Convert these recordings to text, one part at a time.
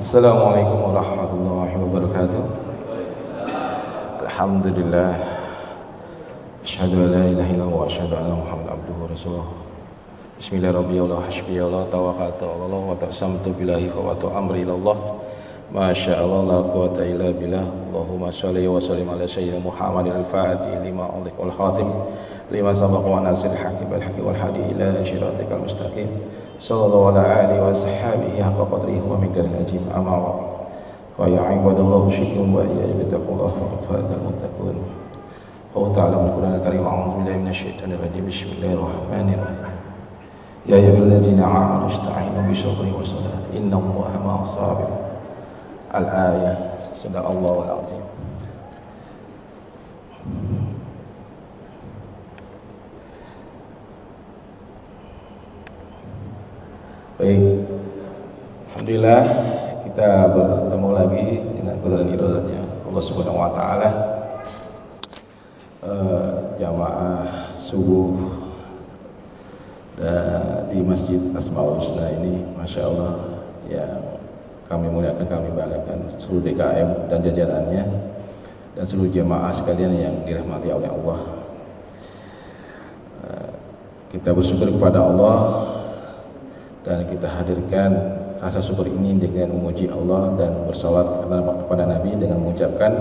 Assalamualaikum warahmatullahi wabarakatuh. Alhamdulillah. Asyhadu an la ilaha illallah wa asyhadu anna Muhammadan abduhu wa rasuluh. Bismillahirrahmanirrahim. Hasbiyallah tawakkaltu 'alallah wa taqsamtu billahi wa tu amri ilallah. Masyaallah la quwata illa billah. Allahumma shalli wa sallim ala sayyidina Muhammadin al-Fatih lima ughliq wal khatim lima sabaqa wa nasir haqqi bil haqqi wal hadi ila siratikal mustaqim. Sallallahu ala alihi wa sahbihi haqqa qadrihi wa miqdaril azim. Amma ba'd. Wa ya ibadallah syukum wa ya bittaqullah faqad fazal muttaqun. Qul ta'ala fil Qur'anil karim a'udzu billahi minasyaitonir rajim. Bismillahirrahmanirrahim. Ya ayyuhalladzina amanu ista'inu bis-sabri was-salah innallaha ma'as sabirin. Al-ayah. Sadaqallahul azim. Baik, alhamdulillah kita bertemu lagi dengan qadar iradanya Allah Subhanahu wa taala. Jamaah subuh di Masjid Asmaul Husna ini, masya Allah, yang kami muliakan, kami banggakan seluruh DKM dan jajarannya dan seluruh jamaah sekalian yang dirahmati oleh Allah. Kita bersyukur kepada Allah dan kita hadirkan rasa syukur ini dengan memuji Allah dan bersalawat kepada Nabi dengan mengucapkan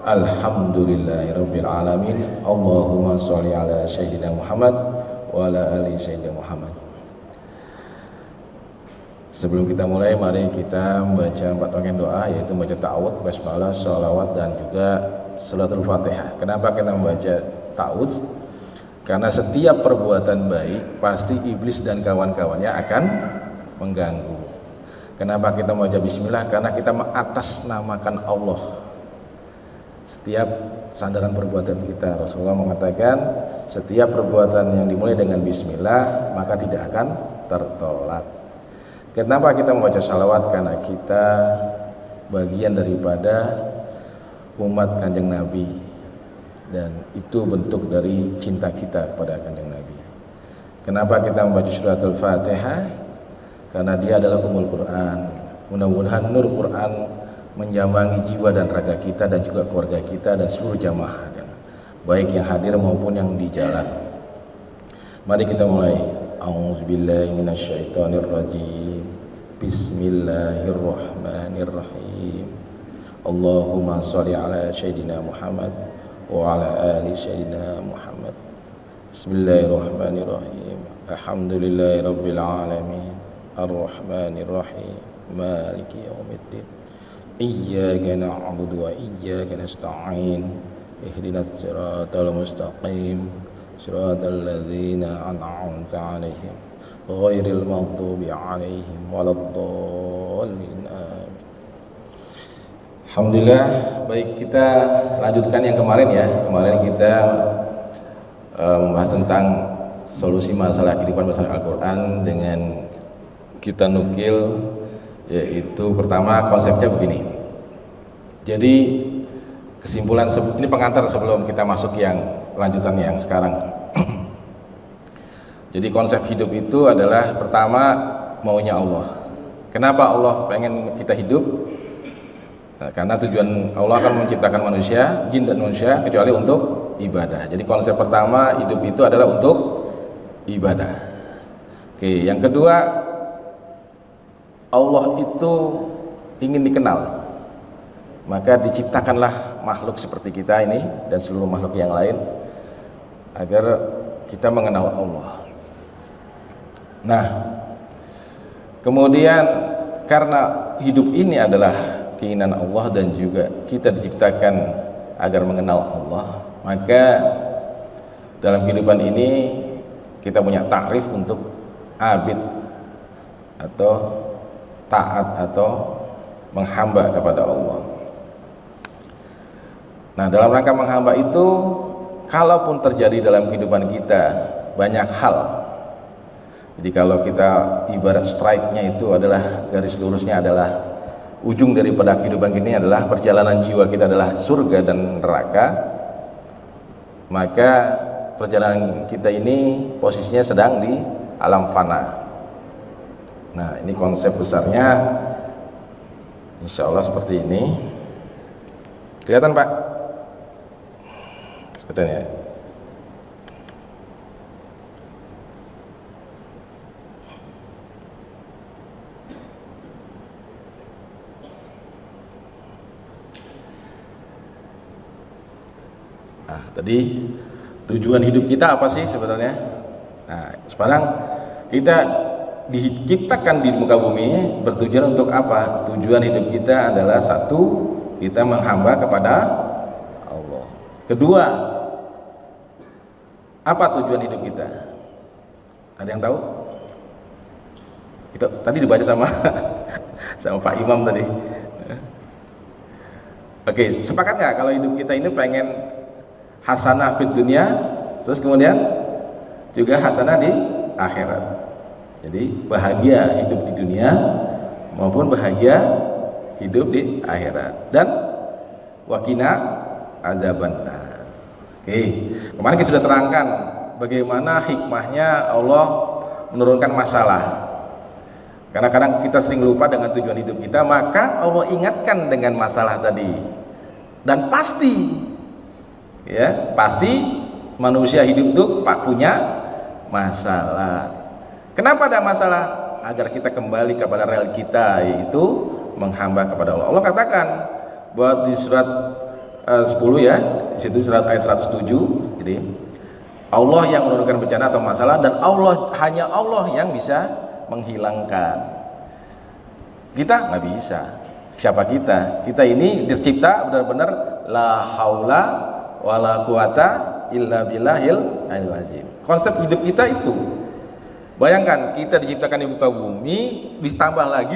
Alhamdulillahirabbil alamin. Allahumma sholli ala sayyidina Muhammad wa ala ali sayyidina Muhammad. Sebelum kita mulai, mari kita membaca 4 rangkaian doa, yaitu membaca ta'awudz, basmalah, sholawat dan juga salatul Fatihah. Kenapa kita membaca ta'awudz? Karena setiap perbuatan baik pasti iblis dan kawan-kawannya akan mengganggu. Kenapa kita membaca bismillah? Karena kita mengatasnamakan Allah. Setiap sandaran perbuatan kita, Rasulullah mengatakan setiap perbuatan yang dimulai dengan bismillah maka tidak akan tertolak. Kenapa kita membaca salawat? Karena kita bagian daripada umat Kanjeng Nabi, dan itu bentuk dari cinta kita kepada Kanjeng Nabi. Kenapa kita membaca suratul Fatihah? Karena dia adalah Ummul Quran. Mudah-mudahan nur Quran menjambangi jiwa dan raga kita dan juga keluarga kita dan seluruh jamaah, baik yang hadir maupun yang di jalan. Mari kita mulai. A'udzubillahi minasyaitonirrajim. Bismillahirrahmanirrahim. Allahumma sholli ala sayyidina Muhammad wa ala ali sayyidina Muhammad. Bismillahirrahmanirrahim. Alhamdulillahirabbil alamin. Arrahmanirrahim. Maliki yaumiddin. Iyyaka na'budu wa iyyaka nasta'in. Ihdinas siratal mustaqim. Siratal ladzina an'amta 'alaihim ghairil maghdubi 'alaihim waladdallin. Amin. Alhamdulillah. Baik, kita lanjutkan yang kemarin ya. Kemarin kita membahas tentang solusi masalah kehidupan berdasarkan Al-Quran dengan kita nukil, yaitu pertama konsepnya begini. Jadi kesimpulan ini pengantar sebelum kita masuk yang lanjutan yang sekarang. Jadi konsep hidup itu adalah pertama maunya Allah. Kenapa Allah pengen kita hidup? Karena tujuan Allah akan menciptakan manusia, jin dan manusia, kecuali untuk ibadah. Jadi konsep pertama hidup itu adalah untuk ibadah. Oke, yang kedua, Allah itu ingin dikenal. Maka diciptakanlah makhluk seperti kita ini dan seluruh makhluk yang lain agar kita mengenal Allah. Nah, kemudian karena hidup ini adalah keinginan Allah dan juga kita diciptakan agar mengenal Allah, maka dalam kehidupan ini kita punya takrif untuk abid atau taat atau menghamba kepada Allah. Nah, dalam rangka menghamba itu, kalaupun terjadi dalam kehidupan kita banyak hal. Jadi kalau kita ibarat strike-nya itu adalah garis lurusnya adalah ujung daripada kehidupan ini adalah perjalanan jiwa kita adalah surga dan neraka, maka perjalanan kita ini posisinya sedang di alam fana. Nah, ini konsep besarnya Insya Allah seperti ini. Kelihatan Pak? Kelihatan ya? Nah, tadi tujuan hidup kita apa sih sebenarnya? Nah, sekarang kita diciptakan di muka bumi ini bertujuan untuk apa? Tujuan hidup kita adalah satu, kita menghamba kepada Allah. Kedua, apa tujuan hidup kita? Ada yang tahu? Kita tadi dibaca sama sama Pak Imam tadi. Oke, sepakat nggak kalau hidup kita ini pengen hasanah fid dunia, terus kemudian juga hasanah di akhirat. Jadi bahagia hidup di dunia maupun bahagia hidup di akhirat. Dan wakina azabannar. Oke, kemarin kita sudah terangkan bagaimana hikmahnya Allah menurunkan masalah. Karena kadang kita sering lupa dengan tujuan hidup kita, maka Allah ingatkan dengan masalah tadi. Dan pasti, ya pasti manusia hidup itu punya masalah. Kenapa ada masalah? Agar kita kembali kepada rel kita, yaitu menghamba kepada Allah. Allah katakan bahwa di surat 10 ya, di situ surat ayat 107. Jadi Allah yang menurunkan bencana atau masalah, dan hanya Allah yang bisa menghilangkan. Kita nggak bisa. Siapa kita? Kita ini tercipta benar-benar la haula wala quwata illa billahil aliyil azim. Konsep hidup kita itu. Bayangkan kita diciptakan di muka bumi, ditambah lagi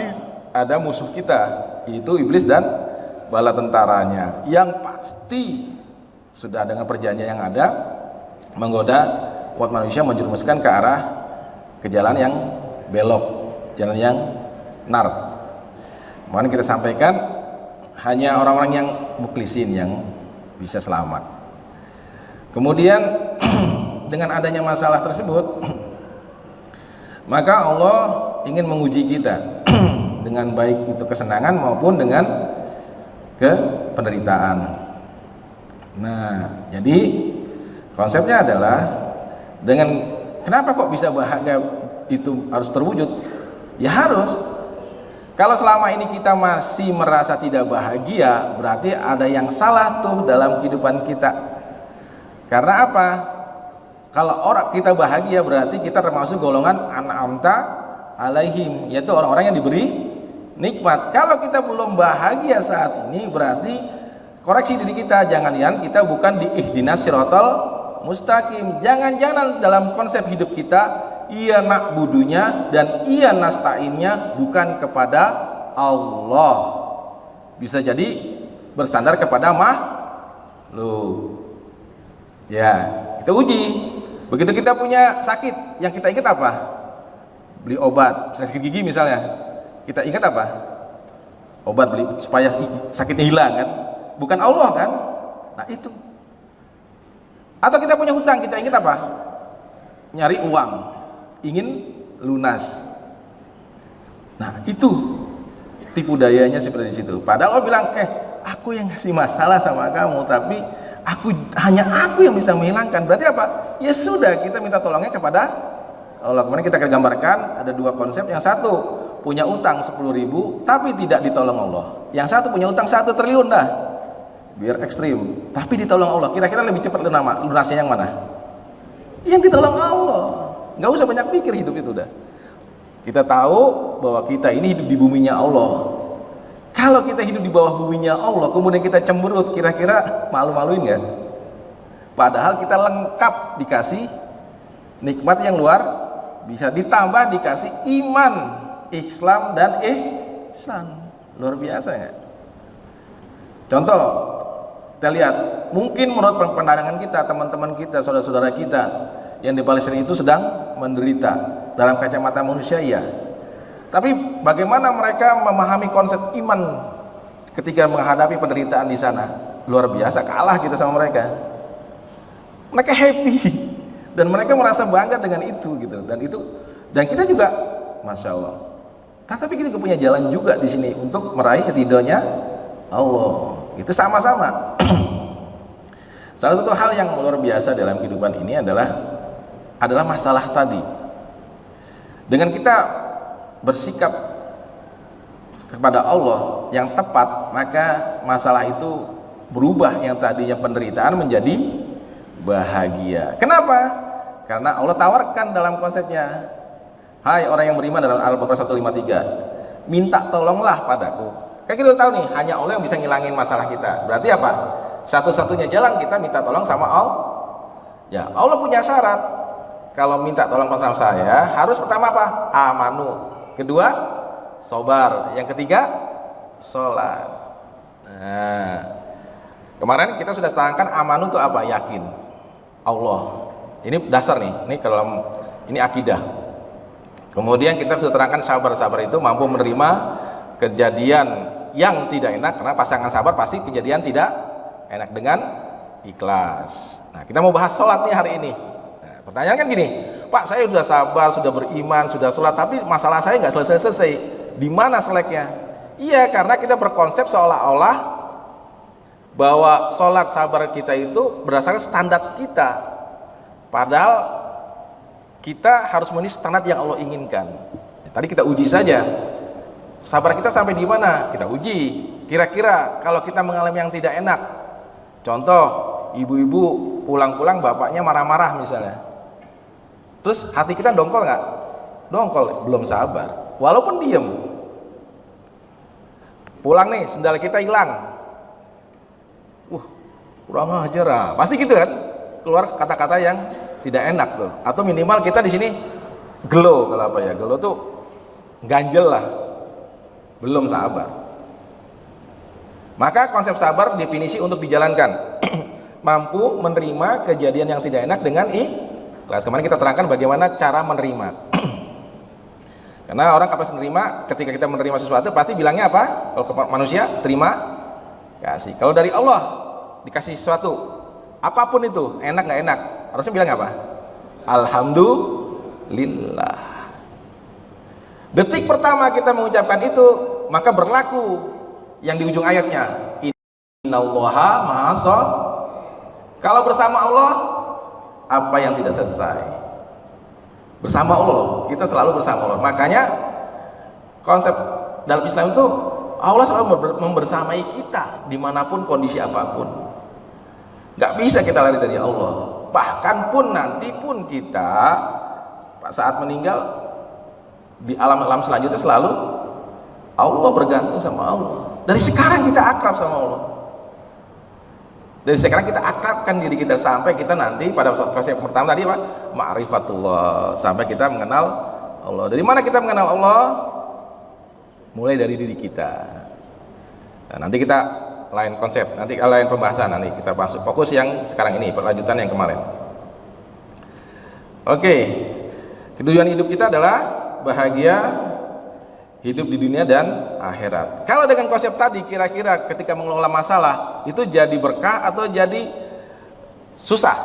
ada musuh kita, yaitu iblis dan bala tentaranya, yang pasti sudah dengan perjanjian yang ada menggoda umat manusia, menjerumuskan ke arah ke jalan yang belok, jalan yang nar. Kemarin kita sampaikan hanya orang-orang yang muklisin yang bisa selamat. Kemudian dengan adanya masalah tersebut, maka Allah ingin menguji kita dengan baik itu kesenangan maupun dengan penderitaan. Nah, jadi konsepnya adalah dengan kenapa kok bisa bahagia itu harus terwujud? Ya harus. Kalau selama ini kita masih merasa tidak bahagia, berarti ada yang salah tuh dalam kehidupan kita. Karena apa? Kalau orang kita bahagia, berarti kita termasuk golongan an'amta alaihim, yaitu orang-orang yang diberi nikmat. Kalau kita belum bahagia saat ini, berarti koreksi diri kita, jangan-jangan kita bukan di ihdinas siratal mustaqim. Jangan-jangan dalam konsep hidup kita iya na'budunya dan iya nasta'innya bukan kepada Allah. Bisa jadi bersandar kepada makhluk. Ya, kita uji. Begitu kita punya sakit, yang kita ingat apa? Beli obat, sakit gigi misalnya. Kita ingat apa? Obat, beli supaya sakitnya hilang kan? Bukan Allah kan? Nah itu. Atau kita punya hutang, kita ingat apa? Nyari uang, ingin lunas. Nah itu tipu dayanya seperti di situ. Padahal Allah bilang, aku yang ngasih masalah sama kamu, tapi hanya aku yang bisa menghilangkan. Berarti apa? Ya sudah, kita minta tolongnya kepada Allah. Kemudian kita akan gambarkan ada dua konsep. Yang satu punya utang 10.000 tapi tidak ditolong Allah. Yang satu punya utang 1 triliun dah, biar ekstrim, tapi ditolong Allah. Kira-kira lebih cepat lunasnya yang mana? Yang ditolong Allah. Nggak usah banyak pikir, hidup itu dah. Kita tahu bahwa kita ini hidup di buminya Allah. Kalau kita hidup di bawah buminya Allah, kemudian kita cemberut, kira-kira malu-maluin nggak? Padahal kita lengkap dikasih nikmat yang luar bisa, ditambah dikasih iman, Islam dan ihsan. Luar biasa nggak? Contoh, kita lihat, mungkin menurut pandangan kita, teman-teman kita, saudara-saudara kita yang di Palestina itu sedang menderita dalam kacamata manusia, ya. Tapi bagaimana mereka memahami konsep iman ketika menghadapi penderitaan di sana? Luar biasa, kalah kita sama mereka. Mereka happy dan mereka merasa bangga dengan itu gitu. Dan kita juga, masya Allah. Tapi kita punya jalan juga di sini untuk meraih ridhonya Allah. Itu sama-sama. Salah satu hal yang luar biasa dalam kehidupan ini adalah masalah tadi. Dengan kita bersikap kepada Allah yang tepat, maka masalah itu berubah, yang tadinya penderitaan menjadi bahagia. Kenapa? Karena Allah tawarkan dalam konsepnya, hai orang yang beriman, dalam Al-Baqarah 153, minta tolonglah padaku. Kan kita tahu nih, hanya Allah yang bisa ngilangin masalah kita. Berarti apa? Satu-satunya jalan kita minta tolong sama Allah. Ya, Allah punya syarat. Kalau minta tolong sama saya, harus pertama apa? Amanu. Kedua, sobar. Yang ketiga, sholat. Nah, kemarin kita sudah terangkan amanu itu apa? Yakin Allah. Ini dasar nih. Ini akidah. Kemudian kita sudah terangkan sabar. Sabar itu mampu menerima kejadian yang tidak enak, karena pasangan sabar pasti kejadian tidak enak dengan ikhlas. Nah, kita mau bahas sholat nih hari ini. Nah, pertanyaan kan gini, Pak, saya sudah sabar, sudah beriman, sudah sholat, tapi masalah saya nggak selesai-selesai. Di mana seleknya? Iya, karena kita berkonsep seolah-olah bahwa sholat sabar kita itu berdasarkan standar kita. Padahal kita harus memenuhi standar yang Allah inginkan. Tadi kita uji saja. Sabar kita sampai di mana? Kita uji. Kira-kira kalau kita mengalami yang tidak enak, contoh ibu-ibu pulang-pulang bapaknya marah-marah misalnya, terus hati kita dongkol nggak? Dongkol, belum sabar. Walaupun diem. Pulang nih, sendal kita hilang. Kurang ajar ah. Pasti gitu kan? Keluar kata-kata yang tidak enak tuh. Atau minimal kita di sini gelo, kalau apa ya? Gelo tuh ganjel lah. Belum sabar. Maka konsep sabar definisi untuk dijalankan. Mampu menerima kejadian yang tidak enak dengan ikhlas. Kemarin kita terangkan bagaimana cara menerima. Karena orang kapasitas menerima, ketika kita menerima sesuatu pasti bilangnya apa? Kalau ke manusia, terima kasih. Kalau dari Allah dikasih sesuatu, apapun itu, enak nggak enak, harusnya bilang apa? Alhamdulillah. Detik pertama kita mengucapkan itu, maka berlaku yang di ujung ayatnya, innallaha maha. Kalau bersama Allah, apa yang tidak selesai? Bersama Allah, kita selalu bersama Allah. Makanya konsep dalam Islam itu Allah selalu membersamai kita dimanapun kondisi apapun. Gak bisa kita lari dari Allah. Bahkan pun nanti pun kita saat meninggal di alam-alam selanjutnya selalu Allah, bergantung sama Allah. Dari sekarang kita akrab sama Allah. Dari sekarang kita akrabkan diri kita sampai kita nanti pada konsep pertama tadi apa? Ma'rifatullah, sampai kita mengenal Allah. Dari mana kita mengenal Allah? Mulai dari diri kita. Nah, nanti kita lain konsep, nanti lain pembahasan, nanti kita masuk fokus yang sekarang ini, perlanjutan yang kemarin. Oke. Tujuan hidup kita adalah bahagia hidup di dunia dan akhirat. Kalau dengan konsep tadi, kira-kira ketika mengelola masalah itu jadi berkah atau jadi susah?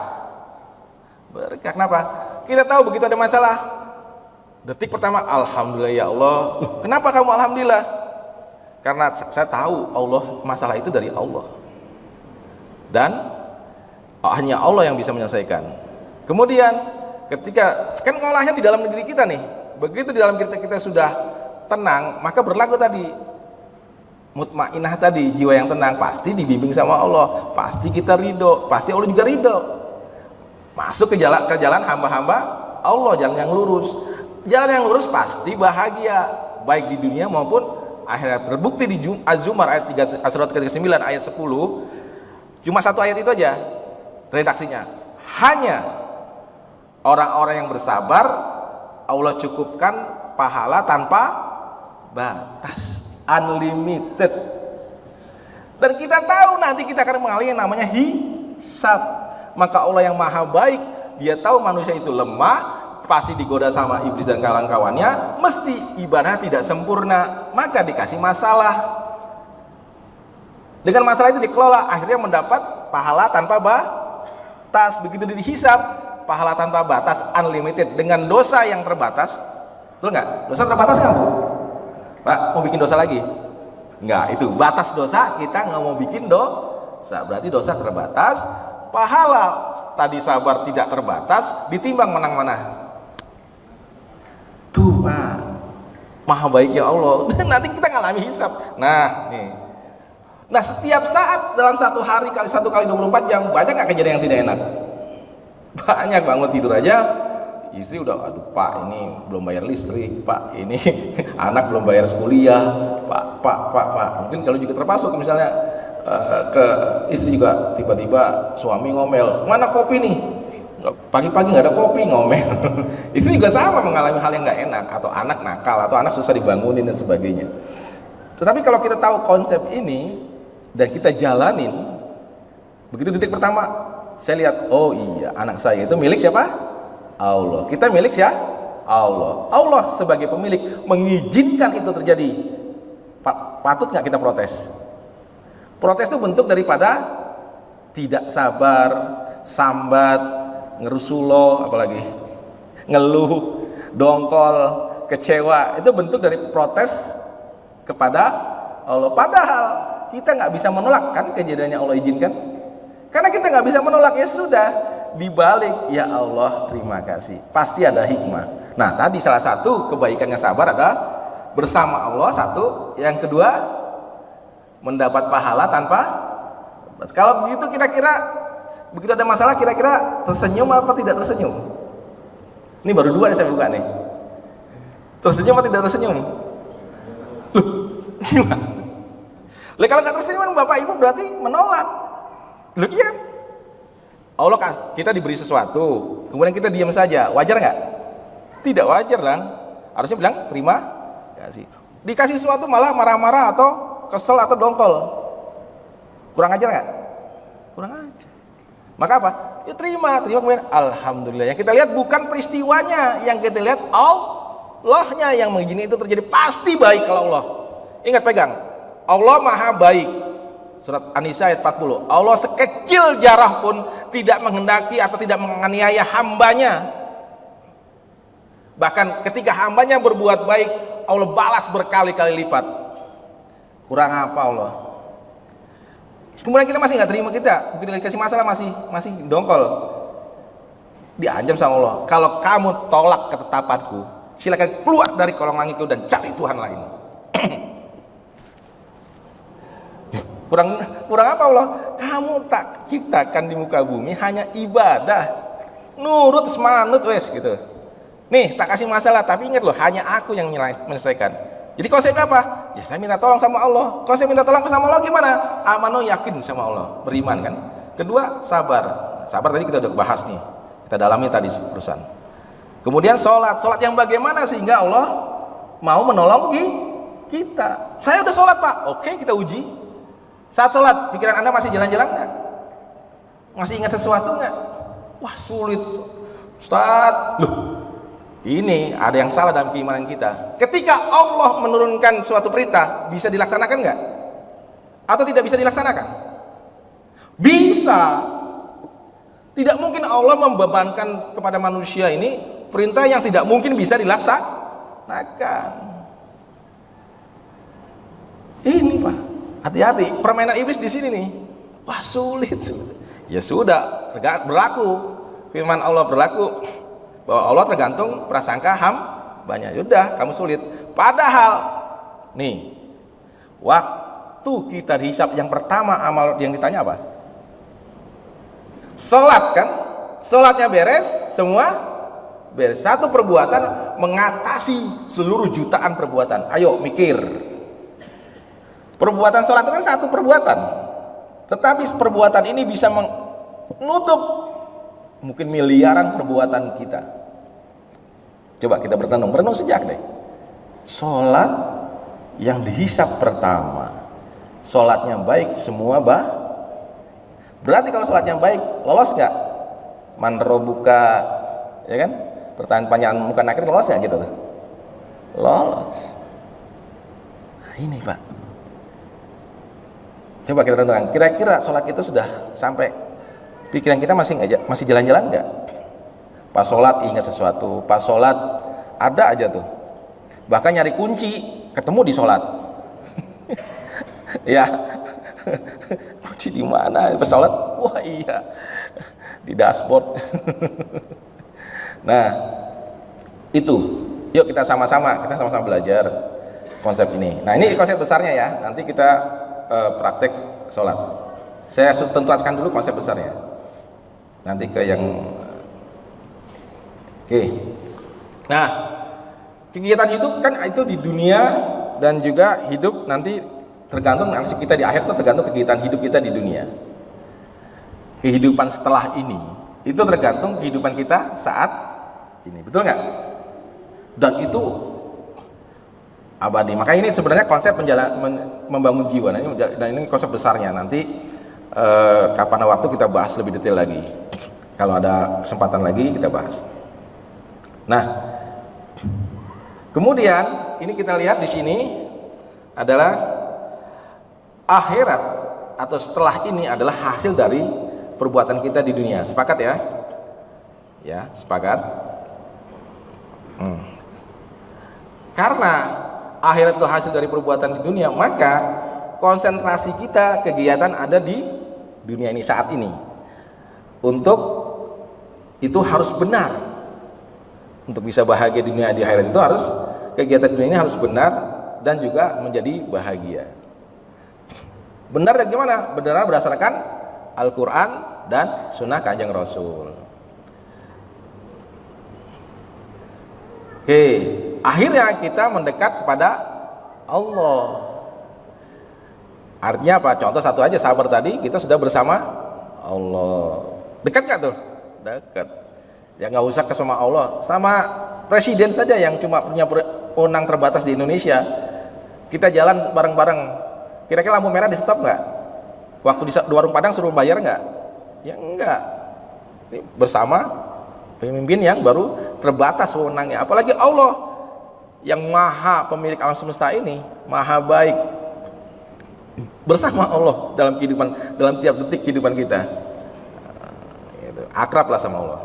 Berkah. Kenapa? Kita tahu begitu ada masalah, detik pertama alhamdulillah ya Allah. Kenapa kamu alhamdulillah? Karena saya tahu Allah, masalah itu dari Allah dan hanya Allah yang bisa menyelesaikan. Kemudian ketika kan ngolahnya di dalam diri kita nih, begitu di dalam kita sudah tenang, maka berlaku tadi mutmainah tadi, jiwa yang tenang, pasti dibimbing sama Allah, pasti kita ridho, pasti Allah juga ridho. Masuk ke jalan hamba-hamba Allah, jalan yang lurus. Jalan yang lurus pasti bahagia, baik di dunia maupun akhirat. Terbukti di Az-Zumar ayat 3, surat ke-9 ayat 10. Cuma satu ayat itu aja redaksinya. Hanya orang-orang yang bersabar Allah cukupkan pahala tanpa batas, unlimited. Dan kita tahu nanti kita akan mengalami yang namanya hisab. Maka Allah yang maha baik, dia tahu manusia itu lemah, pasti digoda sama iblis dan kawan-kawannya, mesti ibadah tidak sempurna, maka dikasih masalah. Dengan masalah itu dikelola, akhirnya mendapat pahala tanpa batas. Begitu dihisab, pahala tanpa batas, unlimited. Dengan dosa yang terbatas, betul nggak? Dosa terbatas kan? Pak, mau bikin dosa lagi? Enggak, itu batas dosa, kita nggak mau bikin dosa. Berarti dosa terbatas, pahala tadi sabar tidak terbatas, ditimbang menang mana? Tuh, Pak, maha baik ya Allah. Nanti kita ngalami hisab. Nah, nih. Nah, setiap saat dalam satu hari kali 24 jam, banyak nggak kejadian yang tidak enak? Banyak. Bangun tidur aja, istri udah, aduh Pak, ini belum bayar listrik, Pak, ini anak belum bayar kuliah, Pak. Mungkin kalau juga terpasuk misalnya ke istri juga, tiba-tiba suami ngomel, mana kopi nih? Pagi-pagi nggak ada kopi, ngomel. Istri juga sama mengalami hal yang nggak enak, atau anak nakal, atau anak susah dibangunin dan sebagainya. Tetapi kalau kita tahu konsep ini dan kita jalanin, begitu detik pertama saya lihat, oh iya, anak saya itu milik siapa? Allah. Kita milik siapa? Allah. Allah sebagai pemilik mengizinkan itu terjadi. Patut nggak kita protes? Protes itu bentuk daripada tidak sabar, sambat, ngerusulo, apalagi ngeluh, dongkol, kecewa. Itu bentuk dari protes kepada Allah. Padahal kita nggak bisa menolak kan kejadian yang Allah izinkan. Karena kita nggak bisa menolak, ya sudah, dibalik, ya Allah terima kasih, pasti ada hikmah. Nah, tadi salah satu kebaikannya sabar adalah bersama Allah, satu. Yang kedua, mendapat pahala tanpa. Kalau begitu kira-kira begitu ada masalah, kira-kira tersenyum apa tidak tersenyum? Ini baru dua yang saya buka nih. Tersenyum apa tidak tersenyum? Loh, gimana? Lah kalau nggak tersenyum, Bapak Ibu berarti menolak. Loh iya. Allah kita diberi sesuatu, kemudian kita diam saja, wajar nggak? Tidak wajar dong. Harusnya bilang terima kasih. Dikasih sesuatu malah marah-marah atau kesel atau dongkol. Kurang ajar nggak? Kurang ajar. Maka apa? Ya terima kemudian alhamdulillah. Yang kita lihat bukan peristiwanya, yang kita lihat Allahnya yang mengizinkan itu terjadi. Pasti baik kalau Allah. Ingat, pegang. Allah maha baik. Surat An-Nisa ayat 40. Allah sekecil jarah pun tidak menghendaki atau tidak menganiaya hambanya. Bahkan ketika hambanya berbuat baik, Allah balas berkali-kali lipat. Kurang apa Allah? Kemudian kita masih nggak terima, kita begitu dikasih masalah masih dongkol. Diancam sama Allah, kalau kamu tolak ketetapanku, silakan keluar dari kolong langitku dan cari Tuhan lain. kurang apa Allah? Kamu tak ciptakan di muka bumi hanya ibadah, nurut semanut wes gitu. Nih tak kasih masalah, tapi ingat loh, hanya aku yang menyelesaikan. Jadi konsepnya apa? Ya saya minta tolong sama Allah. Kalau saya minta tolong sama Allah gimana? Amanu, yakin sama Allah, beriman kan. Kedua, sabar. Sabar tadi kita udah bahas nih, kita dalami tadi perusahaan. Kemudian sholat yang bagaimana sehingga Allah mau menolong kita. Saya udah sholat Pak, oke kita uji. Saat sholat, pikiran Anda masih jalan-jalan nggak? Masih ingat sesuatu nggak? Wah sulit, Ustaz. Loh, ini ada yang salah dalam keimanan kita. Ketika Allah menurunkan suatu perintah, bisa dilaksanakan nggak? Atau tidak bisa dilaksanakan? Bisa. Tidak mungkin Allah membebankan kepada manusia ini perintah yang tidak mungkin bisa dilaksanakan. Ini Pak, hati-hati. Permainan iblis di sini nih. Wah sulit. Ya sudah, berlaku. Firman Allah berlaku. Bahwa Allah tergantung prasangka hambanya. Yaudah, kamu sulit. Padahal nih, waktu kita dihisap yang pertama, amal yang ditanya apa? Sholat kan? Sholatnya beres, semua beres. Satu perbuatan mengatasi seluruh jutaan perbuatan. Ayo mikir. Perbuatan sholat itu kan satu perbuatan, tetapi perbuatan ini bisa menutup mungkin miliaran perbuatan kita. Coba kita berenung sejak deh. Sholat yang dihisap pertama, sholatnya baik, semua berarti kalau sholatnya baik, lolos nggak? Manrobuka, ya kan? Pertanyaan muka nakir lolos nggak gitu tuh? Lolos. Nah, ini Pak. Coba kita renungkan. Kira-kira sholat itu sudah sampai pikiran kita masih jalan-jalan nggak? Pas sholat ingat sesuatu, pas sholat ada aja tuh. Bahkan nyari kunci, ketemu di sholat. Ya, kunci di mana? Pas sholat, wah iya, di dashboard. Nah, itu. Yuk kita sama-sama belajar konsep ini. Nah, ini konsep besarnya ya. Nanti kita praktek sholat. Saya tentukan dulu konsep besarnya. Nanti ke yang oke. Nah, kegiatan hidup kan itu di dunia dan juga hidup nanti tergantung nasib kita di akhir itu tergantung kegiatan hidup kita di dunia. Kehidupan setelah ini itu tergantung kehidupan kita saat ini, betul nggak? Dan itu abadi. Makanya ini sebenarnya konsep membangun jiwa. Nah, ini konsep besarnya. Nanti kapan waktu kita bahas lebih detail lagi. Kalau ada kesempatan lagi kita bahas. Nah, kemudian ini kita lihat di sini adalah akhirat atau setelah ini adalah hasil dari perbuatan kita di dunia. Sepakat ya? Ya, sepakat. Karena akhirat itu hasil dari perbuatan di dunia, maka konsentrasi kita, kegiatan ada di dunia ini saat ini. Untuk itu harus benar. Untuk bisa bahagia di dunia di akhirat itu harus kegiatan dunia ini harus benar dan juga menjadi bahagia. Benar dan gimana? Benar berdasarkan Al-Quran dan Sunnah Kanjeng Rasul. Oke, akhirnya kita mendekat kepada Allah. Artinya apa? Contoh satu aja, sabar tadi kita sudah bersama Allah. Dekat gak tuh? Dekat. Ya nggak usah ke sama Allah, sama presiden saja yang cuma punya wewenang terbatas di Indonesia. Kita jalan bareng-bareng. Kira-kira lampu merah di stop nggak? Waktu di warung Padang suruh bayar nggak? Ya enggak. Ini bersama pemimpin yang baru terbatas wewenangnya. Apalagi Allah yang maha pemilik alam semesta ini, maha baik. Bersama Allah dalam kehidupan, dalam tiap detik kehidupan kita. Akrablah sama Allah.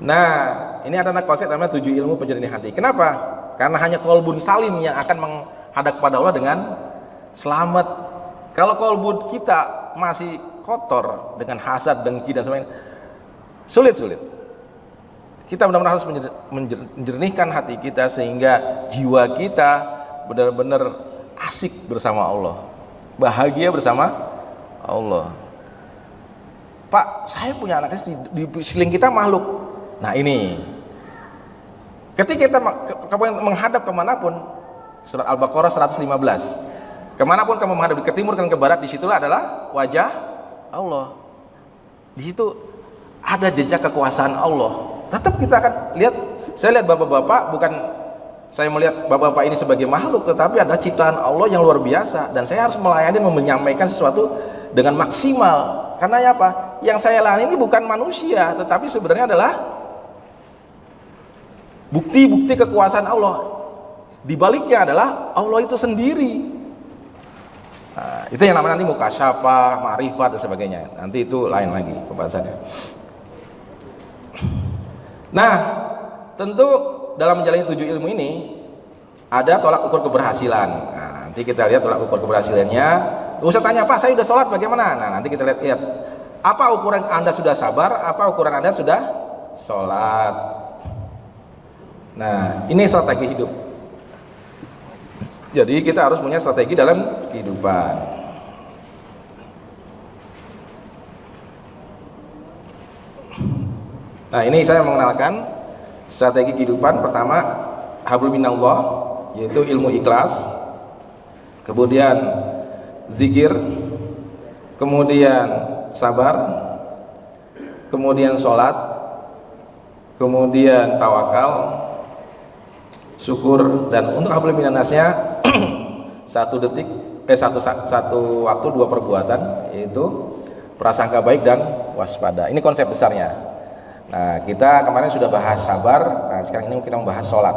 Nah, ini adalah konsep namanya 7 ilmu penjernih hati. Kenapa? Karena hanya qalbun salim yang akan menghadap kepada Allah dengan selamat. Kalau qalbun kita masih kotor dengan hasad, dengki dan sebagainya, sulit. Kita benar-benar harus menjernihkan hati kita sehingga jiwa kita benar-benar asik bersama Allah, bahagia bersama Allah. Pak, saya punya anak istri, di sekeliling kita makhluk. Nah ini, ketika kita menghadap kemanapun, surat Al-Baqarah 115, kemanapun kamu menghadap, ke timur dan ke barat, disitulah adalah wajah Allah. Di situ ada jejak kekuasaan Allah. Tetap kita akan lihat, saya lihat bapak-bapak, bukan saya melihat bapak-bapak ini sebagai makhluk, tetapi ada ciptaan Allah yang luar biasa, dan saya harus melayani, menyampaikan sesuatu dengan maksimal. Karena apa? Yang saya layani ini bukan manusia, tetapi sebenarnya adalah bukti-bukti kekuasaan Allah. Di baliknya adalah Allah itu sendiri. Nah, itu yang namanya nanti mukasyafah, ma'rifat dan sebagainya. Nanti itu lain lagi pembahasannya. Nah, tentu dalam menjalani 7 ilmu ini ada tolak ukur keberhasilan. Nah, nanti kita lihat tolak ukur keberhasilannya. Gak usah tanya, Pak, saya sudah sholat bagaimana? Nah, nanti kita lihat apa ukuran Anda sudah sabar, apa ukuran Anda sudah sholat. Nah, ini strategi hidup. Jadi kita harus punya strategi dalam kehidupan. Nah, ini saya mengenalkan strategi kehidupan. Pertama, hablum minallah, yaitu ilmu ikhlas. Kemudian zikir, kemudian sabar, kemudian sholat, kemudian tawakal, syukur, dan untuk hablum minannasnya satu waktu 2 perbuatan, yaitu prasangka baik dan waspada. Ini konsep besarnya. Nah, kita kemarin sudah bahas sabar. Nah, sekarang ini kita membahas sholat.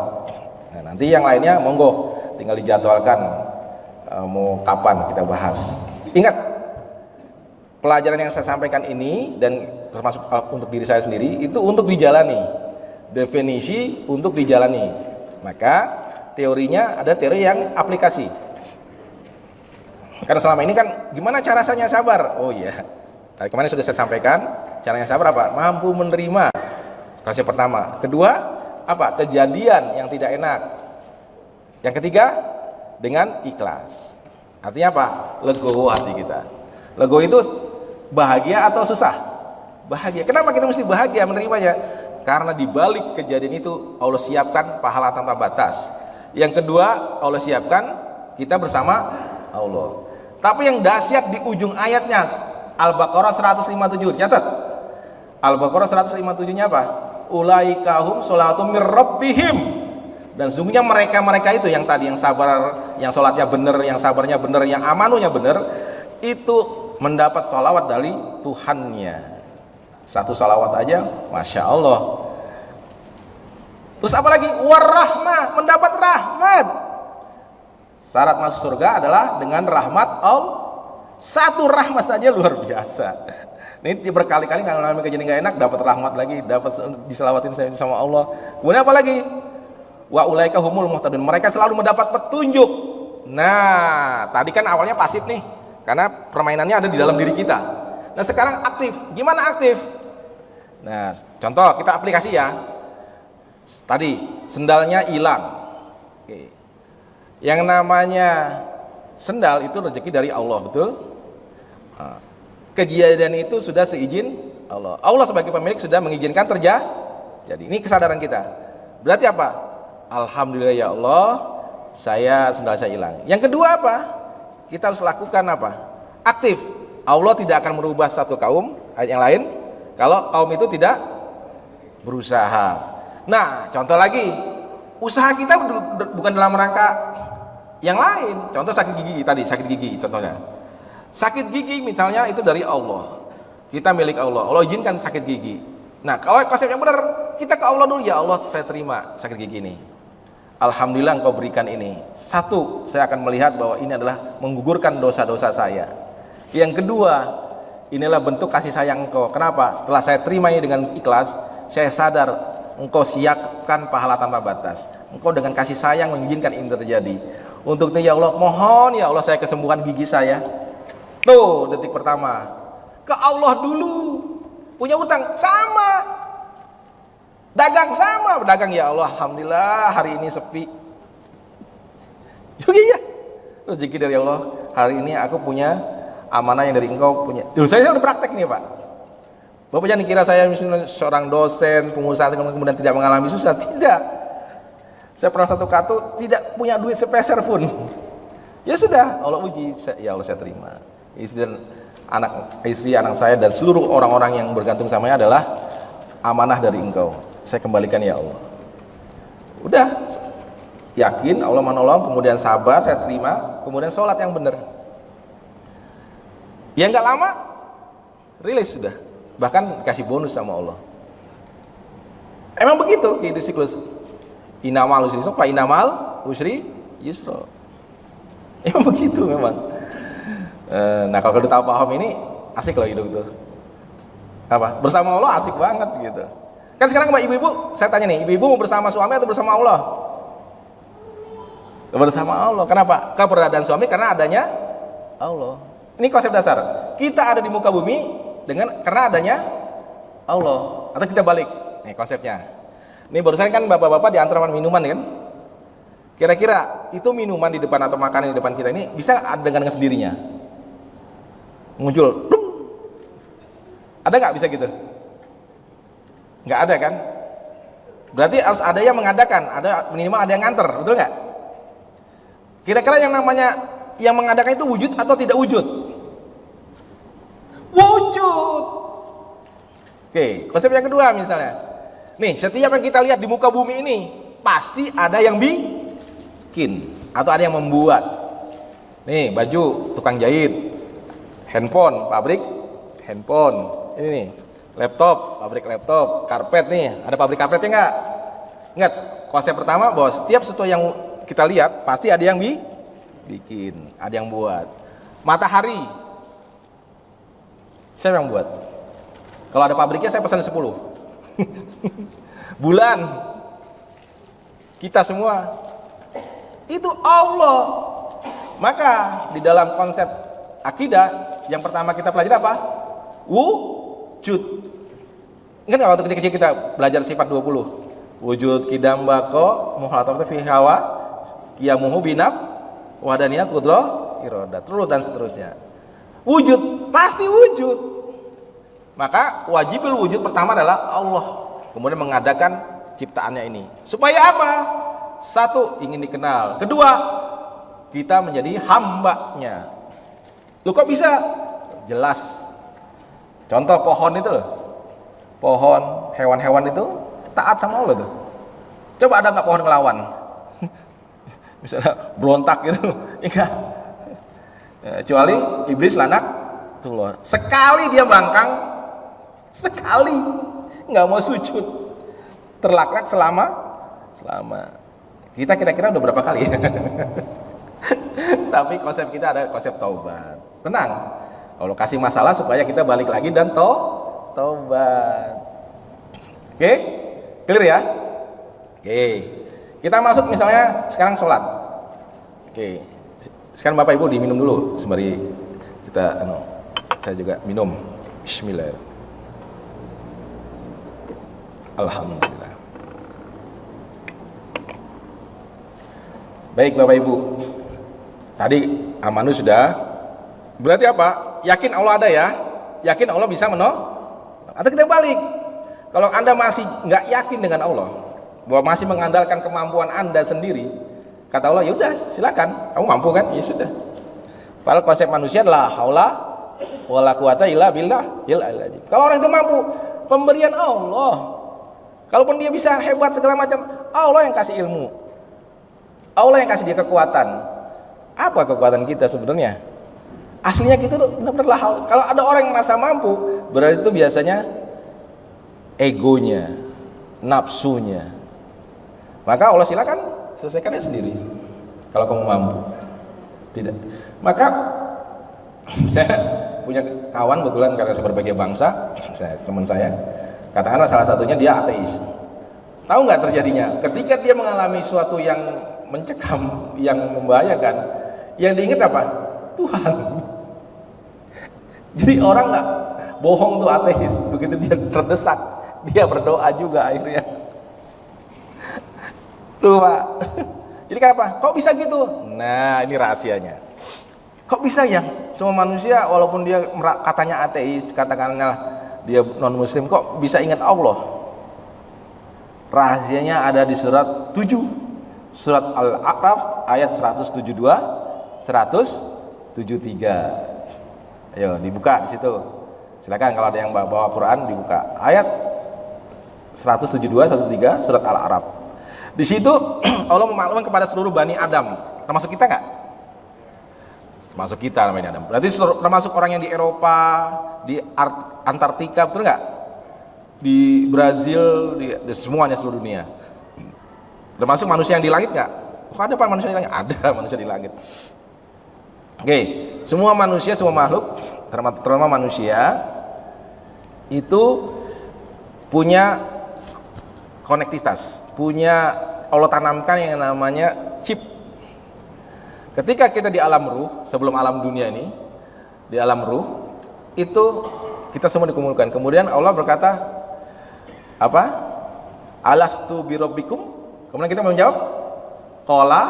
Nah, nanti yang lainnya monggo, tinggal dijadwalkan mau kapan kita bahas. Ingat, pelajaran yang saya sampaikan ini dan termasuk untuk diri saya sendiri itu untuk dijalani. Definisi untuk dijalani. Maka teorinya, ada teori yang aplikasi. Karena selama ini kan gimana cara saya sabar? Oh iya, tadi kemarin sudah saya sampaikan, caranya sabar apa? Mampu menerima. Konsep pertama. Kedua, apa? Kejadian yang tidak enak. Yang ketiga, dengan ikhlas. Artinya apa? Legowo hati kita. Legowo itu bahagia atau susah? Bahagia. Kenapa kita mesti bahagia menerimanya? Karena di balik kejadian itu Allah siapkan pahala tanpa batas. Yang kedua, Allah siapkan kita bersama Allah. Tapi yang dahsyat di ujung ayatnya, Al-Baqarah 157. Catat. Al-Baqarah 157-nya apa? Ulaikahum sholatum mir rabbihim. Dan sungguhnya mereka-mereka itu yang tadi yang sabar, yang sholatnya benar, yang sabarnya benar, yang amanunya benar, itu mendapat sholawat dari Tuhannya. Satu salawat aja, Masya Allah. Terus apalagi warahmah, mendapat rahmat. Syarat masuk surga adalah dengan rahmat Allah. Satu rahmat saja luar biasa. Ini berkali-kali kalau mengalami kejadian gak enak, dapat rahmat lagi, dapat diselawatin sama Allah. Kemudian apa lagi? Wa ulaika humul muhtadun. Mereka selalu mendapat petunjuk. Nah, tadi kan awalnya pasif nih, karena permainannya ada di dalam diri kita. Nah sekarang aktif. Gimana aktif? Nah contoh kita aplikasi ya. Tadi sendalnya hilang. Oke. Yang namanya sendal itu rezeki dari Allah, betul? Nah, kejadian itu sudah seizin Allah. Allah sebagai pemilik sudah mengizinkan terjadi. Jadi ini kesadaran kita. Berarti apa? Alhamdulillah ya Allah, sendal saya hilang. Yang kedua apa? Kita harus lakukan apa? Aktif. Allah tidak akan merubah satu kaum ayat yang lain kalau kaum itu tidak berusaha. Nah, contoh lagi, usaha kita bukan dalam rangka yang lain. Contoh sakit gigi tadi, sakit gigi contohnya. Sakit gigi misalnya itu dari Allah. Kita milik Allah. Allah izinkan sakit gigi. Nah, kalau konsep yang benar, kita ke Allah dulu, ya Allah, saya terima sakit gigi ini. Alhamdulillah engkau berikan ini. Satu, saya akan melihat bahwa ini adalah menggugurkan dosa-dosa saya. Yang kedua, inilah bentuk kasih sayang engkau. Kenapa? Setelah saya terima ini dengan ikhlas, saya sadar engkau siapkan pahala tanpa batas. Engkau dengan kasih sayang mengizinkan ini terjadi. Untuk itu ya Allah, mohon ya Allah saya kesembuhan gigi saya. Tuh, detik pertama. Ke Allah dulu. Punya utang sama. Dagang sama, berdagang ya Allah, alhamdulillah hari ini sepi. Juga ya. Rezeki dari Allah. Hari ini aku punya amanah yang dari engkau punya. Dulu saya udah praktek nih Pak. Bapak jangan kira saya misalnya seorang dosen, pengusaha kemudian tidak mengalami susah. Tidak. Saya pernah satu kartu tidak punya duit sepeser pun. Ya sudah, Allah uji, ya Allah saya terima. Istri anak saya dan seluruh orang-orang yang bergantung sama saya adalah amanah dari engkau. Saya kembalikan ya Allah. Udah, yakin Allah menolong, kemudian sabar, saya terima, kemudian sholat yang benar. Ya nggak lama, rilis sudah. Bahkan dikasih bonus sama Allah. Emang begitu kehidupan siklus. Inamal usri yusra, inamal usri yusra. Emang begitu memang. Nah kalau kita tahu paham ini asik loh hidup itu. Apa? Bersama Allah asik banget gitu. Kan sekarang Mbak ibu-ibu, saya tanya nih, ibu-ibu mau bersama suami atau bersama Allah? Bersama Allah. Kenapa? Keberadaan suami karena adanya Allah. Ini konsep dasar. Kita ada di muka bumi karena adanya Allah. Atau kita balik. Nih konsepnya. Ini barusan kan bapak-bapak diantar minuman kan? Kira-kira itu minuman di depan atau makanan di depan kita ini bisa ada dengan sendirinya? Muncul. Ada nggak bisa gitu? Nggak ada kan? Berarti harus ada yang mengadakan, ada minimal ada yang nganter, betul nggak? Kira-kira yang namanya yang mengadakan itu wujud atau tidak wujud? Wujud. Oke, konsep yang kedua misalnya. Nih, setiap yang kita lihat di muka bumi ini pasti ada yang bikin atau ada yang membuat. Nih, baju tukang jahit, handphone, pabrik handphone. Ini nih, laptop, pabrik laptop, karpet nih, ada pabrik karpetnya nggak? Ingat, konsep pertama bahwa setiap sesuatu yang kita lihat pasti ada yang bikin, ada yang buat. Matahari, siapa yang buat? Kalau ada pabriknya saya pesan 10. Bulan, kita semua. Itu Allah. Maka di dalam konsep akidah yang pertama kita pelajari apa? Wujud. Ingat nggak waktu kecil kita belajar sifat 20? Wujud, kidam, bako, muhalatafatu fi hawa, qiyamuhu binaf, wadaniyah, qudrah, iradah, terus dan seterusnya. Wujud, pasti wujud. Maka wajibul wujud pertama adalah Allah. Kemudian mengadakan ciptaannya ini. Supaya apa? Satu, ingin dikenal. Kedua, kita menjadi hambanya. Loh kok bisa? Jelas. Contoh pohon itu loh. Pohon, hewan-hewan itu taat sama Allah tuh. Coba ada nggak pohon ngelawan? Misalnya berontak gitu. Enggak. Kecuali iblis lanak tuh loh. Sekali dia bangkang, sekali nggak mau sujud. Terlaknat selama kita kira-kira udah berapa kali? Tapi konsep kita ada konsep taubat. Tenang, Allah kasih masalah supaya kita balik lagi dan taubat. Oke? Clear ya? Oke. Kita masuk misalnya sekarang sholat. Oke. Sekarang Bapak Ibu diminum dulu sembari kita saya juga minum. Bismillah. Alhamdulillah. Baik Bapak Ibu. Tadi amanu sudah. Berarti apa? Yakin Allah ada ya? Yakin Allah bisa atau kita balik. Kalau Anda masih nggak yakin dengan Allah, bahwa masih mengandalkan kemampuan Anda sendiri, kata Allah, ya udah silakan, kamu mampu kan? Ya sudah. Padahal konsep manusia adalah haula wala quwata illa billah. Kalau orang itu mampu, pemberian Allah. Kalaupun dia bisa hebat segala macam, Allah yang kasih ilmu. Allah yang kasih dia kekuatan. Apa kekuatan kita sebenarnya? Aslinya kita benar-benar haul. Kalau ada orang yang merasa mampu, berarti itu biasanya egonya, nafsunya. Maka Allah silakan selesaikannya sendiri. Kalau kamu mampu. Tidak. Maka saya punya kawan kebetulan karena saya berbagai bangsa, teman saya, katakanlah salah satunya dia ateis. Tahu nggak terjadinya? Ketika dia mengalami suatu yang mencekam, yang membahayakan, yang diingat apa? Tuhan. Jadi orang nggak bohong tuh ateis. Begitu dia terdesak, dia berdoa juga akhirnya. Tuh Pak. Jadi kenapa? Kok bisa gitu? Nah ini rahasianya. Kok bisa ya semua manusia walaupun dia katanya ateis, katakanlah dia non muslim, kok bisa ingat Allah? Rahasianya ada di surat 7. Surat Al-A'raf ayat 172 173. Ayo dibuka di situ. Silakan kalau ada yang bawa Quran dibuka. Ayat 172 173 surat Al-A'raf. Di situ Allah memaklumkan kepada seluruh Bani Adam. Termasuk kita enggak? Termasuk kita namanya Adam. Berarti termasuk orang yang di Eropa, di Antartika, betul enggak? Di Brazil, di semuanya seluruh dunia. Termasuk manusia yang di langit nggak? Kok ada pak manusia di langit? Ada manusia di langit. Oke, semua manusia, semua makhluk, terutama manusia itu punya konektivitas, punya Allah tanamkan yang namanya chip. Ketika kita di alam ruh, sebelum alam dunia ini, di alam ruh itu kita semua dikumpulkan. Kemudian Allah berkata apa? Alastu birabbikum? Kemudian kita menjawab qala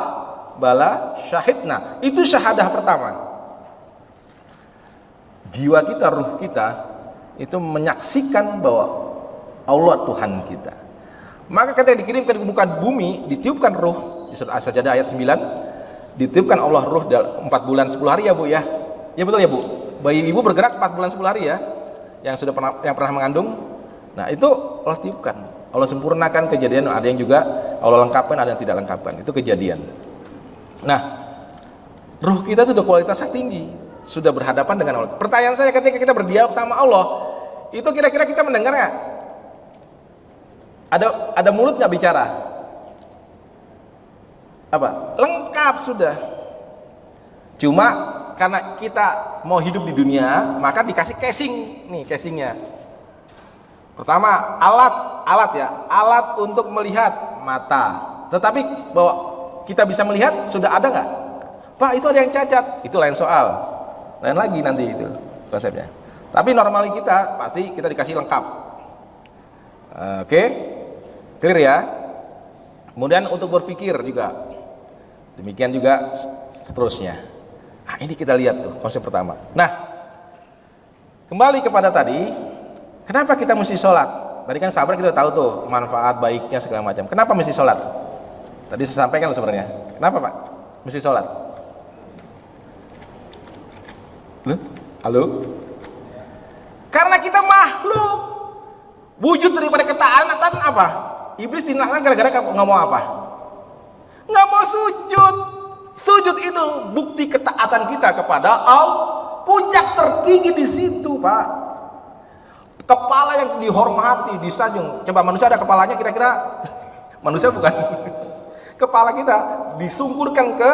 bala syahidna. Itu syahadah pertama. Jiwa kita, ruh kita itu menyaksikan bahwa Allah Tuhan kita. Maka ketika dikirimkan ke muka bumi, ditiupkan ruh di surat As-Sajdah ayat 9, ditiupkan Allah ruh 4 bulan 10 hari ya Bu ya. Ya betul ya Bu. Bayi ibu bergerak 4 bulan 10 hari ya. Yang pernah mengandung. Nah, itu Allah tiupkan. Allah sempurnakan kejadian, ada yang juga Allah lengkapkan, ada yang tidak lengkapkan. Itu kejadian. Nah, ruh kita sudah kualitasnya tinggi, sudah berhadapan dengan Allah. Pertanyaan saya ketika kita berdialog sama Allah, itu kira-kira kita mendengar nggak? Ada mulut nggak bicara? Apa? Lengkap sudah. Cuma karena kita mau hidup di dunia, maka dikasih casing, nih casingnya. Pertama alat untuk melihat mata, tetapi bahwa kita bisa melihat, sudah ada nggak? Pak, itu ada yang cacat. Itu lain soal, lain lagi nanti itu konsepnya. Tapi normali kita pasti kita dikasih lengkap. Oke, clear ya. Kemudian untuk berpikir juga demikian juga seterusnya. Nah, ini kita lihat tuh konsep pertama. Nah, kembali kepada tadi, kenapa kita mesti sholat? Tadi kan sabar kita tahu tuh manfaat baiknya segala macam. Kenapa mesti sholat? Tadi saya sampaikan sebenarnya. Kenapa Pak mesti sholat? Halo? Karena kita makhluk, wujud daripada ketaatan apa? Iblis dinakkan gara-gara nggak mau apa? Nggak mau sujud. Sujud itu bukti ketaatan kita kepada Allah. Puncak tertinggi di situ, Pak. Kepala yang dihormati, disanjung. Coba manusia ada kepalanya kira-kira? Manusia bukan. Kepala kita disungkurkan ke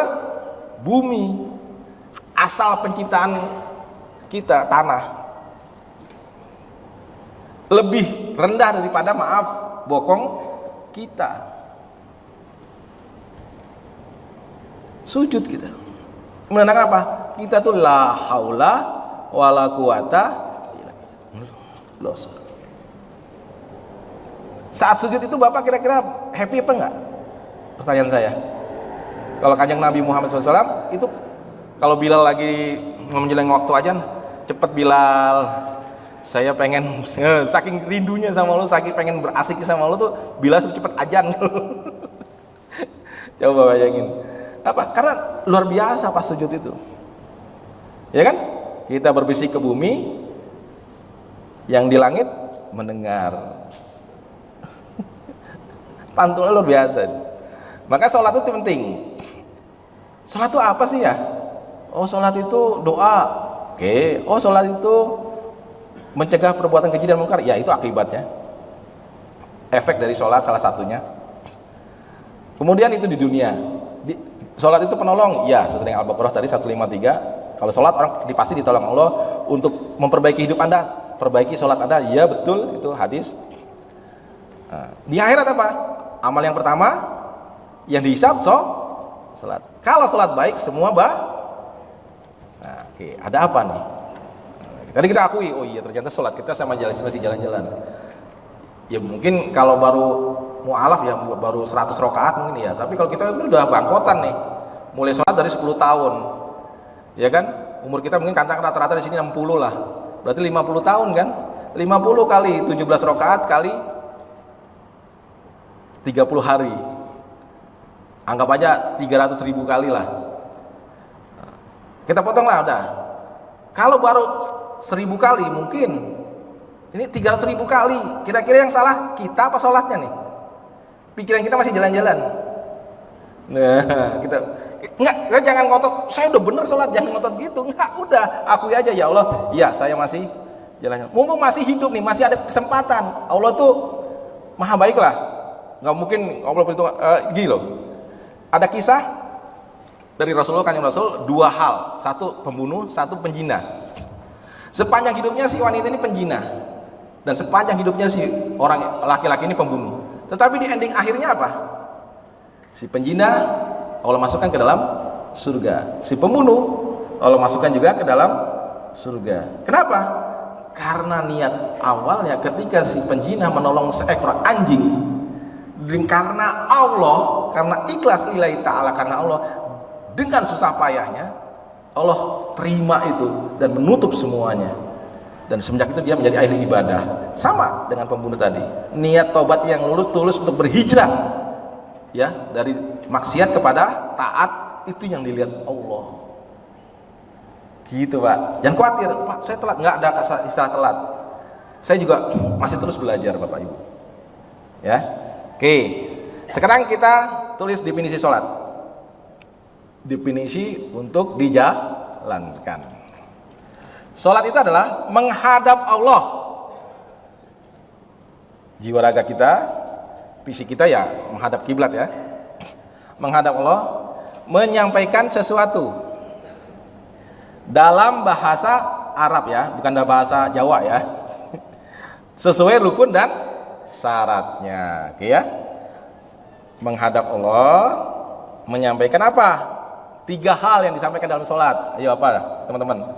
bumi. Asal penciptaan kita, tanah. Lebih rendah daripada, maaf, bokong kita. Sujud kita. Menandakan apa? Kita tuh la haula wala quwata illa billah. Saat sujud itu Bapak kira-kira happy apa enggak? Pertanyaan saya. Kalau Kanjeng Nabi Muhammad SAW itu kalau Bilal lagi menjelang waktu ajan, cepet Bilal, saya pengen saking rindunya sama lu, saking pengen berasik sama lu tuh Bilal cepet ajan. Coba bayangin. Apa? Karena luar biasa pas sujud itu. Ya kan? Kita berbisik ke bumi, yang di langit mendengar. Pantulnya luar biasa. Maka sholat itu penting. Sholat itu apa sih ya? Oh, sholat itu doa. Oke. Oh, sholat itu mencegah perbuatan keji dan mungkar. Ya, itu akibatnya. Efek dari sholat salah satunya. Kemudian itu di dunia. Sholat itu penolong. Ya, sesuai dengan Al-Baqarah tadi 153. Kalau sholat orang pasti ditolong Allah untuk memperbaiki hidup Anda. Perbaiki sholat Anda. Ya, betul, itu hadis. Nah, di akhirat apa? Amal yang pertama yang dihisab sholat. Kalau sholat baik semua nah, oke, ada apa nih? Tadi kita akui, oh iya ternyata sholat kita sama masih jalan-jalan. Ya mungkin kalau baru mu'alaf ya baru 100 rakaat mungkin ya. Tapi kalau kita udah bangkotan nih, mulai sholat dari 10 tahun, ya kan? Umur kita mungkin katakan rata-rata di sini 60 lah. Berarti 50 tahun kan? 50 kali 17 rakaat kali 30 hari. Anggap aja 300.000 kali lah. Kita potong lah udah. Kalau baru 1000 kali mungkin ini 300.000 kali. Kira-kira yang salah kita apa sholatnya nih? Pikiran kita masih jalan-jalan. Nah, kita jangan ngotot. Saya udah bener sholat, jangan ngotot gitu. Enggak, udah akui aja ya Allah. Iya, saya masih jalan-jalan. Mumpung masih hidup nih, masih ada kesempatan. Allah tuh maha baik lah. Nggak mungkin Allah beritahu gini loh. Ada kisah dari Rasulullah, Kanjeng Rasul, dua hal. Satu pembunuh, satu penjina. Sepanjang hidupnya si wanita ini penjina, dan sepanjang hidupnya si orang laki-laki ini pembunuh. Tetapi di ending akhirnya apa? Si penjina Allah masukkan ke dalam surga. Si pembunuh Allah masukkan juga ke dalam surga. Kenapa? Karena niat awalnya ketika si penjina menolong seekor anjing, dan karena Allah, karena ikhlas lillahi ta'ala, karena Allah, dengan susah payahnya Allah terima itu dan menutup semuanya. Dan semenjak itu dia menjadi ahli ibadah. Sama dengan pembunuh tadi. Niat tobat yang tulus untuk berhijrah, ya, dari maksiat kepada taat, itu yang dilihat Allah. Gitu Pak. Jangan khawatir, Pak saya telat. Nggak ada istilah telat. Saya juga masih terus belajar Bapak Ibu. Ya. Oke. Sekarang kita tulis definisi sholat. Definisi untuk dijalankan. Sholat itu adalah menghadap Allah. Jiwa raga kita, fisik kita ya menghadap kiblat ya. Menghadap Allah, menyampaikan sesuatu dalam bahasa Arab ya, bukan dalam bahasa Jawa ya. Sesuai rukun dan syaratnya. Oke ya. Menghadap Allah, menyampaikan apa? 3 hal yang disampaikan dalam sholat. Ayo apa teman-teman?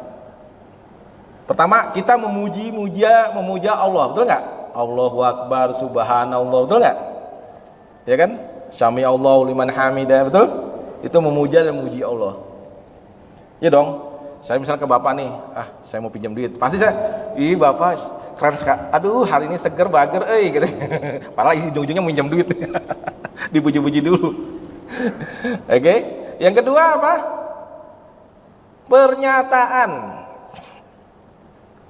Pertama, kita memuja Allah, betul nggak? Allahu Akbar, Subhanallah, betul nggak? Ya kan? Syami Allahu liman hamidah, betul? Itu memuja dan memuji Allah. Ya dong. Saya misalnya ke bapak nih, saya mau pinjam duit, pasti saya, ih bapak keren sekali, aduh hari ini seger bager, gitu. Padahal ujung-ujungnya minjam duit, dipuji-puji dulu. Oke. Yang kedua apa? Pernyataan.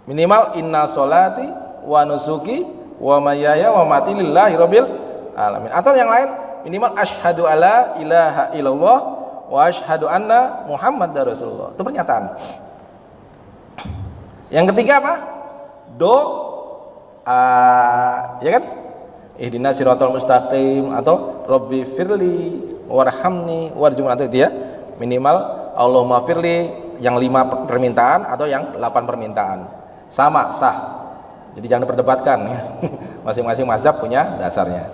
Minimal inna sholati wa nusuki wa mayaya wa mati lillahi rabbil alamin. Atau yang lain, minimal asyhadu alla ilaha illallah wa asyhadu anna muhammadar rasulullah. Itu pernyataan. Yang ketiga apa? Doa, ya kan? Ihdinas siratal mustaqim atau rabbi firli warhamni warjumna, itu dia. Minimal Allahumma firli yang 5 permintaan atau yang 8 permintaan. Sama, sah. Jadi jangan diperdebatkan ya. Masing-masing mazhab punya dasarnya.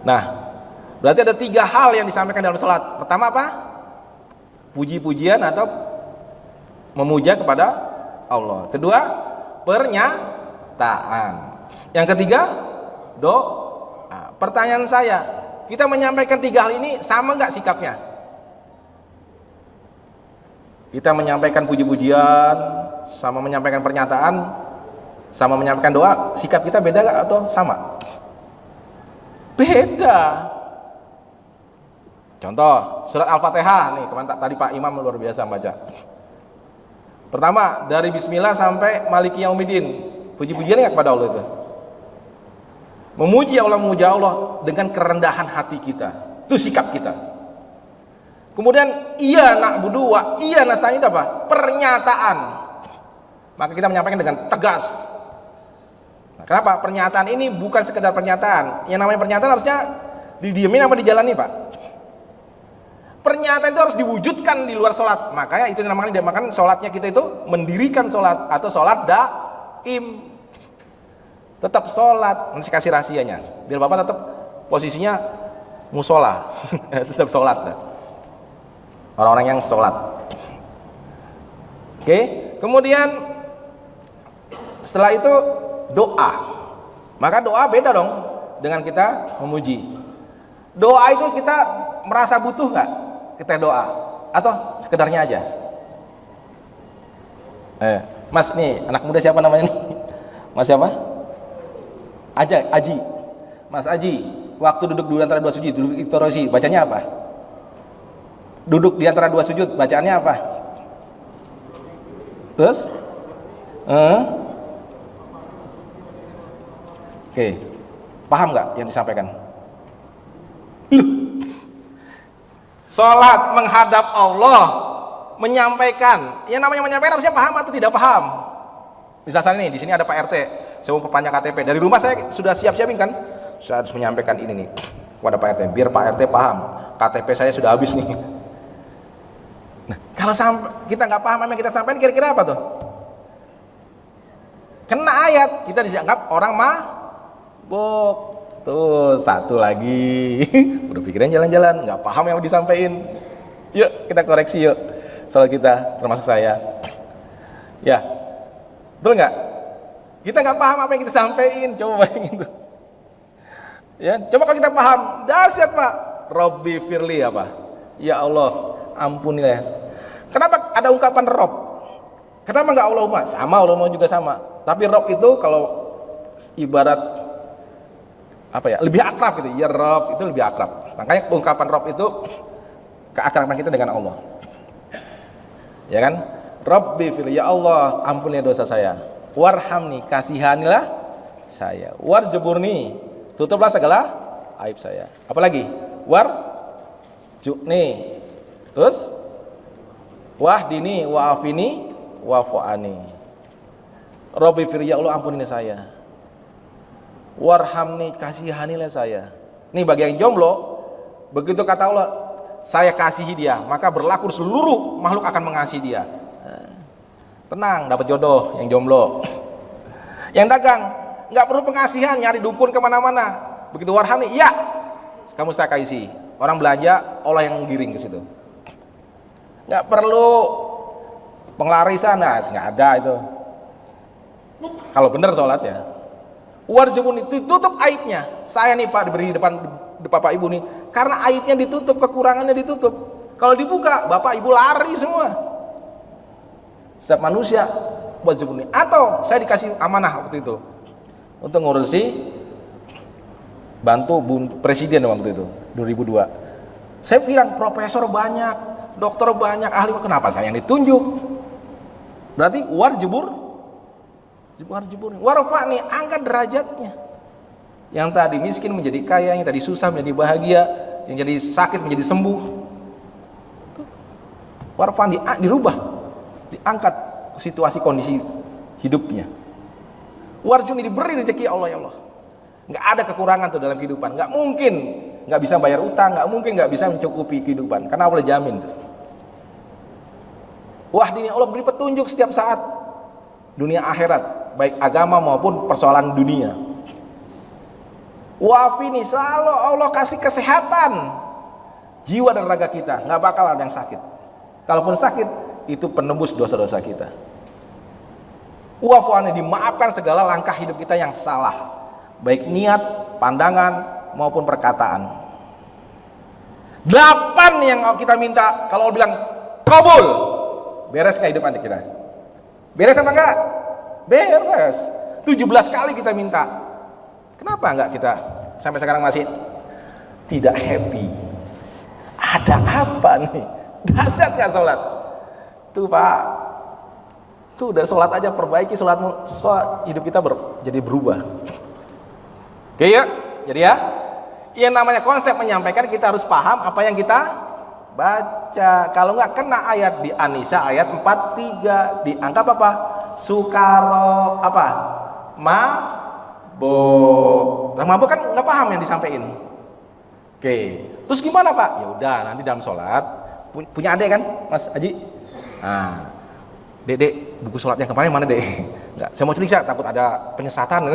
Nah, berarti ada 3 hal yang disampaikan dalam sholat. Pertama apa? Puji-pujian atau memuja kepada Allah. Kedua, pernyataan. Yang ketiga, doa. Pertanyaan saya, kita menyampaikan 3 hal ini sama nggak sikapnya? Kita menyampaikan puji-pujian, sama menyampaikan pernyataan, sama menyampaikan doa, sikap kita beda nggak atau sama? Beda. Contoh, surat Al-Fatihah nih, kemarin tadi Pak Imam luar biasa baca. Pertama, dari bismillah sampai maliki yaumiddin. Puji-pujian nggak kepada Allah itu? Memuji Allah, memuja Allah dengan kerendahan hati kita. Itu sikap kita. Kemudian iya na'budu wa iya nasta'in, itu apa? Pernyataan. Maka kita menyampaikan dengan tegas. Nah, kenapa? Pernyataan ini bukan sekedar pernyataan. Yang namanya pernyataan harusnya didiemin apa dijalani, Pak? Pernyataan itu harus diwujudkan di luar sholat. Makanya itu dinamakan sholatnya kita itu mendirikan sholat atau sholat daim. Tetap sholat. Nanti kasih rahasianya. Biar Bapak tetap posisinya musola. Tetap sholat. Orang-orang yang sholat. Oke. Kemudian setelah itu doa. Maka doa beda dong dengan kita memuji. Doa itu kita merasa butuh nggak kita doa atau sekedarnya aja? Mas nih anak muda siapa namanya nih? Mas siapa? Aji. Mas Aji, waktu duduk di antara 2 sujud, duduk iftorosi, bacanya apa? Duduk di antara 2 sujud, bacaannya apa? Terus? Oke, paham nggak yang disampaikan? Sholat menghadap Allah, menyampaikan. Yang namanya menyampaikan harusnya paham atau tidak paham? Misalnya nih, di sini ada Pak RT, saya mau perpanjang KTP. Dari rumah saya sudah siap-siapin kan? Saya harus menyampaikan ini nih kepada Pak RT, biar Pak RT paham. KTP saya sudah habis nih. Nah, kalau kita nggak paham apa yang kita sampaikan, kira-kira apa tuh? Kena ayat, kita dianggap orang mabuk. Tuh, satu lagi. Udah pikiran jalan-jalan, nggak paham yang disampaikan. Yuk, kita koreksi yuk. Soal kita, termasuk saya. Ya, betul nggak? Kita nggak paham apa yang kita sampaikan. Coba bayangin tuh. Ya, coba kalau kita paham, dahsyat Pak. Robbi firli apa? Ya Allah, ampunilah. Kenapa ada ungkapan Rob? Kenapa nggak Allahumma? Sama, Allahumma juga sama. Tapi Rob itu kalau ibarat apa ya, lebih akrab gitu. Ya Rob itu lebih akrab. Makanya ungkapan Rob itu keakraban kita dengan Allah. Ya kan? Robbi fil, ya Allah, ampunilah dosa saya. Warhamni, kasihanilah saya. Warjuburni, tutuplah segala aib saya. Apalagi? Warjuni. Terus wahdini wa'afini wa'fu'ani. Rabbi fir, ya Allah ampuni saya. Warhamni, kasihanilah saya. Nih bagi yang jomblo, begitu kata Allah, saya kasihi dia, maka berlaku seluruh makhluk akan mengasihi dia. Tenang, dapat jodoh yang jomblo. Yang dagang, nggak perlu pengasihan, nyari dukun kemana-mana. Begitu warhamni, ya, kamu saya kasih. Orang belanja, Allah yang giring ke situ. Nggak perlu penglarisan, nah, nggak ada itu. Kalau benar sholatnya. Warjubun itu tutup aibnya. Saya nih Pak diberi depan Bapak Ibu nih, karena aibnya ditutup, kekurangannya ditutup. Kalau dibuka, Bapak Ibu lari semua. Setiap manusia warjubun. Atau saya dikasih amanah waktu itu untuk ngurusi bantu presiden waktu itu 2002. Saya bilang profesor banyak, dokter banyak, ahli, kenapa saya yang ditunjuk? Berarti warjubur warfa'ni, angkat derajatnya. Yang tadi miskin menjadi kaya, yang tadi susah menjadi bahagia, yang jadi sakit menjadi sembuh. Warfa'ni dirubah, diangkat situasi kondisi hidupnya. Warjuni diberi rezeki Allah, ya Allah. Nggak ada kekurangan tuh dalam kehidupan. Nggak mungkin nggak bisa bayar utang, nggak mungkin nggak bisa mencukupi kehidupan, karena Allah jamin tuh. Wah, ini Allah beri petunjuk setiap saat, dunia akhirat, baik agama maupun persoalan dunia. Wafini, selalu Allah kasih kesehatan jiwa dan raga kita, nggak bakal ada yang sakit. Kalaupun sakit, itu penembus dosa-dosa kita. Wafuani, dimaafkan segala langkah hidup kita yang salah, baik niat, pandangan maupun perkataan. 8 yang kita minta, kalau bilang kabul, beres nggak hidup adik kita? Beres apa enggak? Beres. 17 kali kita minta. Kenapa enggak kita sampai sekarang masih tidak happy? Ada apa nih? Dahsyat nggak sholat? Tuh Pak, tuh dari sholat aja perbaiki sholatmu, hidup kita jadi berubah. Oke ya, jadi ya, yang namanya konsep menyampaikan, kita harus paham apa yang kita baca. Kalau nggak kena ayat di An-Nisa ayat 43, dianggap apa? Sukaro apa? Mabuk. Nah, mabuk kan nggak paham yang disampaikan. Oke, terus gimana Pak? Ya udah, nanti dalam sholat punya adek kan, Mas Haji? Nah, Dek, buku sholat yang kemarin mana Dek? Enggak, saya mau cerita, takut ada penyesatan.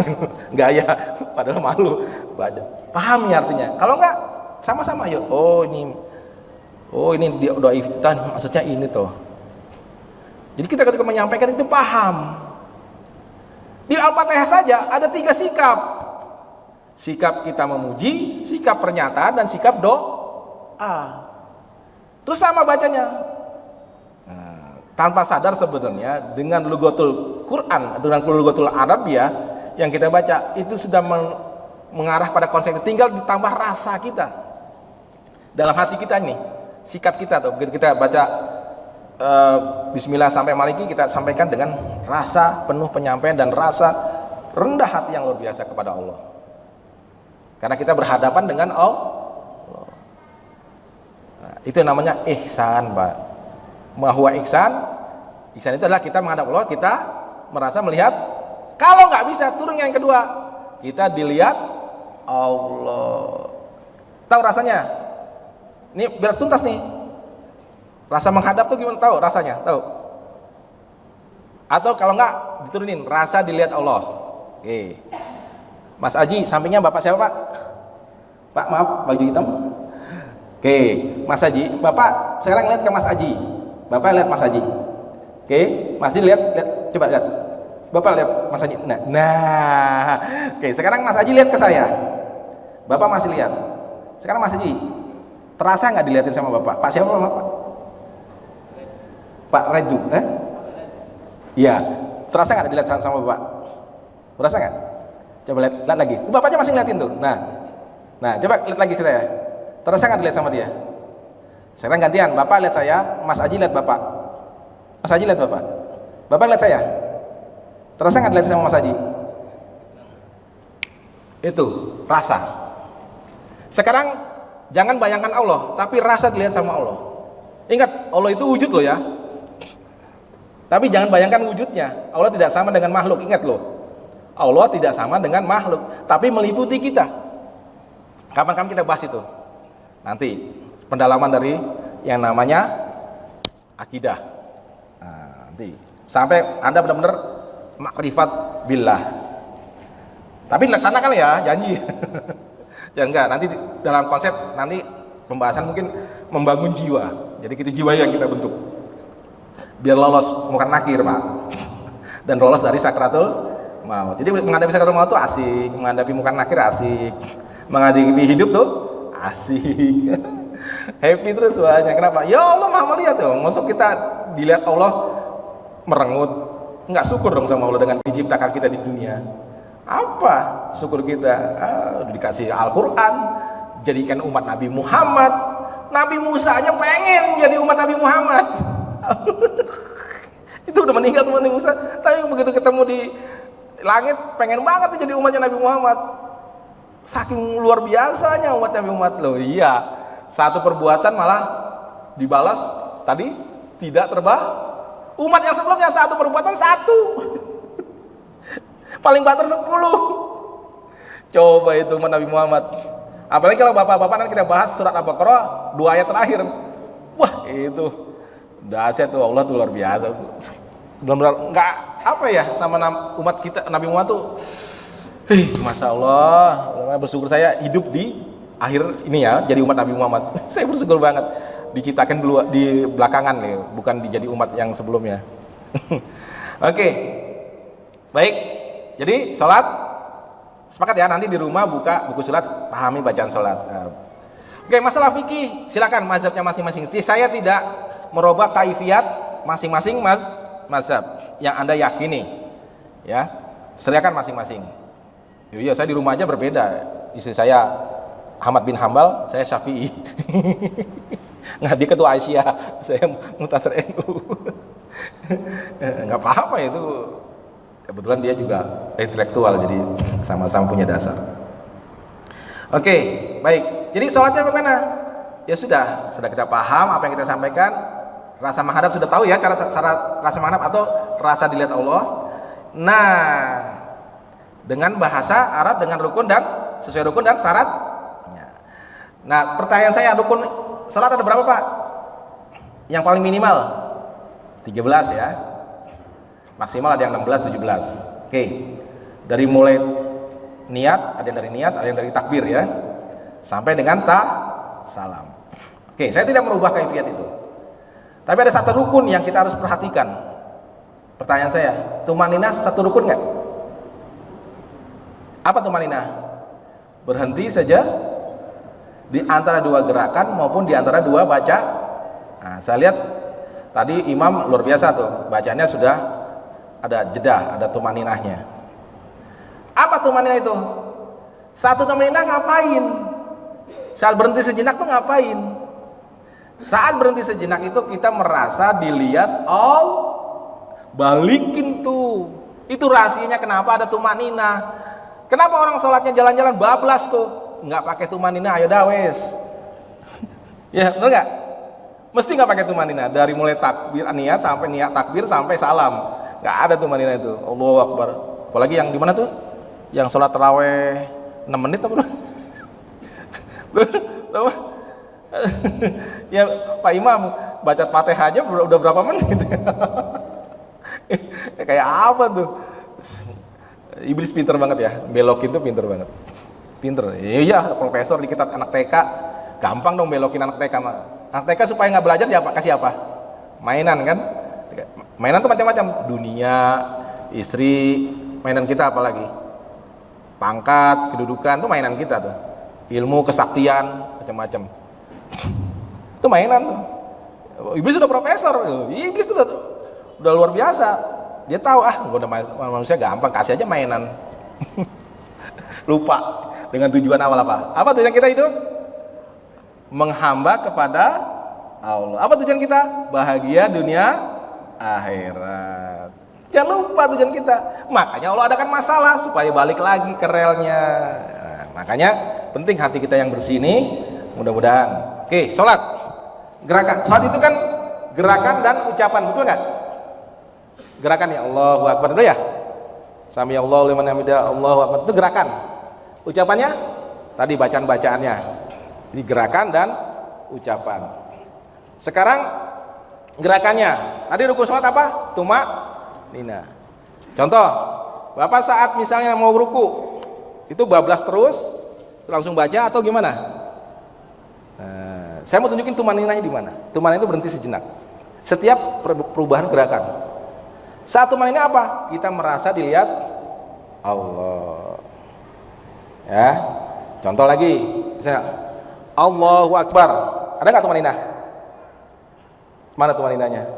Enggak ya, padahal malu baca. Paham ya artinya? Kalau enggak, sama-sama yuk. Oh ini doa iftitah, maksudnya ini tuh. Jadi kita ketika menyampaikan itu paham. Di Al-Fatihah saja ada 3 sikap. Sikap kita memuji, sikap pernyataan, dan sikap doa. Terus sama bacanya. Nah, tanpa sadar sebetulnya dengan lugatul Quran, dengan lugatul Arabiyah yang kita baca itu sudah mengarah pada konsep, tinggal ditambah rasa kita dalam hati kita nih, sikap kita tuh. Begitu kita baca Bismillah sampai Maliki, kita sampaikan dengan rasa penuh penyampaian dan rasa rendah hati yang luar biasa kepada Allah, karena kita berhadapan dengan Allah. Nah, itu namanya ihsan, Pak. Mahwa ihsan itu adalah kita menghadap Allah, kita merasa melihat. Kalau nggak bisa, turun yang kedua, kita dilihat Allah. Tahu rasanya? Ini biar tuntas nih. Rasa menghadap tuh gimana, tahu rasanya? Tahu? Atau kalau nggak diturunin, rasa dilihat Allah. Oke. Mas Aji, sampingnya Bapak siapa, Pak? Pak, maaf, baju hitam. Oke, Mas Haji, Bapak sekarang lihat ke Mas Haji. Bapak lihat Mas Haji. Oke, Mas Haji lihat, coba lihat. Bapak lihat Mas Haji. Nah. Oke, sekarang Mas Haji lihat ke saya. Bapak masih lihat. Sekarang Mas Haji, terasa nggak dilihatin sama Bapak? Pak siapa Bapak? Pak Reju, Iya, terasa nggak dilihat sama Bapak? Terasa nggak? Coba lihat lagi. Bapaknya masih ngeliatin tuh. Nah, coba lihat lagi ke saya. Terasa nggak dilihat sama dia? Sekarang gantian, Bapak lihat saya, Mas Haji lihat Bapak. Mas Haji lihat Bapak. Bapak lihat saya. Terasa nggak dilihat sama Mas Haji? Itu rasa. Sekarang jangan bayangkan Allah, tapi rasa dilihat sama Allah. Ingat, Allah itu wujud loh ya. Tapi jangan bayangkan wujudnya. Allah tidak sama dengan makhluk. Ingat loh, Allah tidak sama dengan makhluk, tapi meliputi kita. Kapan-kapan kita bahas itu. Nanti pendalaman dari yang namanya akidah. Nah, nanti sampai Anda benar-benar makrifat billah. Tapi dilaksanakan ya, janji. Ya enggak, nanti dalam konsep nanti pembahasan mungkin membangun jiwa. Jadi kita jiwa yang kita bentuk biar lolos munkar nakir, Pak, dan lolos dari sakratul maut. Jadi menghadapi sakratul maut tuh asik, menghadapi munkar nakir asik, menghadapi hidup tuh asik. Happy terus banyak. Kenapa? Ya Allah Maha melihat tuh. Maksud kita dilihat Allah merengut, nggak syukur dong sama Allah dengan diciptakan kita di dunia. Apa syukur kita? Udah dikasih Al-Quran, jadikan umat Nabi Muhammad. Nabi Musa aja pengen jadi umat Nabi Muhammad. Itu udah meninggal Nabi Musa, tapi begitu ketemu di langit pengen banget jadi umatnya Nabi Muhammad. Saking luar biasanya umat Nabi Muhammad loh. Iya, satu perbuatan malah dibalas tadi tidak terbah. Umat yang sebelumnya satu perbuatan satu. Paling banter 10. Coba itu umat Nabi Muhammad. Apalagi kalau bapak-bapak nanti kita bahas surat Al-Baqarah 2 ayat terakhir. Wah, itu dahsyat tuh, Allah tuh luar biasa. Benar-benar enggak apa ya sama umat kita Nabi Muhammad tuh. Masya Allah, bersyukur saya hidup di akhir ini ya, jadi umat Nabi Muhammad. Saya bersyukur banget diciptakan dulu di belakangan nih, bukan dijadi umat yang sebelumnya. Oke, baik. Jadi sholat sepakat ya, nanti di rumah buka buku sholat, pahami bacaan sholat. Oke, masalah fikih silakan mazhabnya masing-masing. Saya tidak merubah kaifiat masing-masing mazhab yang Anda yakini, ya. Silakan masing-masing. Iya, saya di rumah aja berbeda. Istri saya Ahmad bin Hambal, saya Syafi'i. Nah, dia ketua Aisyah, saya Mutasir NU. Nggak apa-apa itu. Kebetulan dia juga intelektual, jadi sama-sama punya dasar. Oke, baik. Jadi sholatnya bagaimana? Ya sudah kita paham apa yang kita sampaikan. Rasa menghadap sudah tahu ya, cara rasa menghadap atau rasa dilihat Allah. Nah, dengan bahasa Arab dengan rukun dan sesuai rukun dan syarat. Nah, pertanyaan saya, rukun salat ada berapa, Pak? Yang paling minimal 13 ya. Maksimal ada yang 16, 17. Oke. Dari mulai niat, ada yang dari niat, ada yang dari takbir ya. Sampai dengan salam. Oke, saya tidak merubah kaifiat itu. Tapi ada satu rukun yang kita harus perhatikan. Pertanyaan saya, tumaninah satu rukun nggak? Apa tumaninah? Berhenti saja di antara dua gerakan maupun di antara dua baca. Nah, saya lihat tadi imam luar biasa tuh, bacanya sudah ada jeda, ada tumaninahnya. Apa tumaninah itu? Satu tumaninah ngapain? Saat berhenti sejenak tuh ngapain? Saat berhenti sejenak itu kita merasa dilihat, balikin tuh. Itu rahasianya kenapa ada tumaninah. Kenapa orang sholatnya jalan-jalan bablas tuh? Nggak pakai tumaninah, ayo dawes. Ya, benar nggak? Mesti nggak pakai tumaninah dari mulai takbir niat sampai niat takbir sampai salam. Nggak ada tumaninah itu. Allahu Akbar. Apalagi yang di mana tuh? Yang sholat taraweh 6 menit apa? Ya Pak Imam baca Fatihah aja udah berapa menit? Kayak apa tuh? Iblis pinter banget ya, belokin tuh pinter banget. Pinter. Iya, profesor di kitab anak TK, gampang dong belokin anak TK mah. Anak TK supaya nggak belajar ya Pak, kasih apa? Mainan kan? Mainan tuh macam-macam, dunia, istri, mainan kita apalagi? Pangkat, kedudukan tuh mainan kita tuh. Ilmu, kesaktian, macam-macam. Itu mainan tuh. Iblis sudah profesor, iblis tuh udah luar biasa. Dia tahu udah manusia gampang, kasih aja mainan. Lupa dengan tujuan awal apa? Apa tujuan kita hidup? Menghamba kepada Allah. Apa tujuan kita? Bahagia dunia akhirat. Jangan lupa tujuan kita. Makanya Allah adakan masalah supaya balik lagi ke relnya. Nah, makanya penting hati kita yang bersih ini. Mudah-mudahan. Oke, sholat. Gerakan. Sholat itu kan gerakan dan ucapan, betul nggak? Gerakan ya Allahu Akbar dulu ya. Sami Allahu liman hamidah, Allahu Akbar itu gerakan. Ucapannya tadi bacaan-bacaannya. Ini gerakan dan ucapan. Sekarang gerakannya. Tadi rukun sholat apa? Tumaninah. Contoh, Bapak saat misalnya mau ruku, itu bablas terus langsung baca atau gimana? Nah, Saya mau tunjukin tumaninahnya di mana. Tumaninah itu berhenti sejenak. Setiap perubahan gerakan. Saat tumaninah apa? Kita merasa dilihat Allah. Ya. Contoh lagi, misalnya Allahu Akbar. Ada nggak tumaninah? Mana tumaninahnya?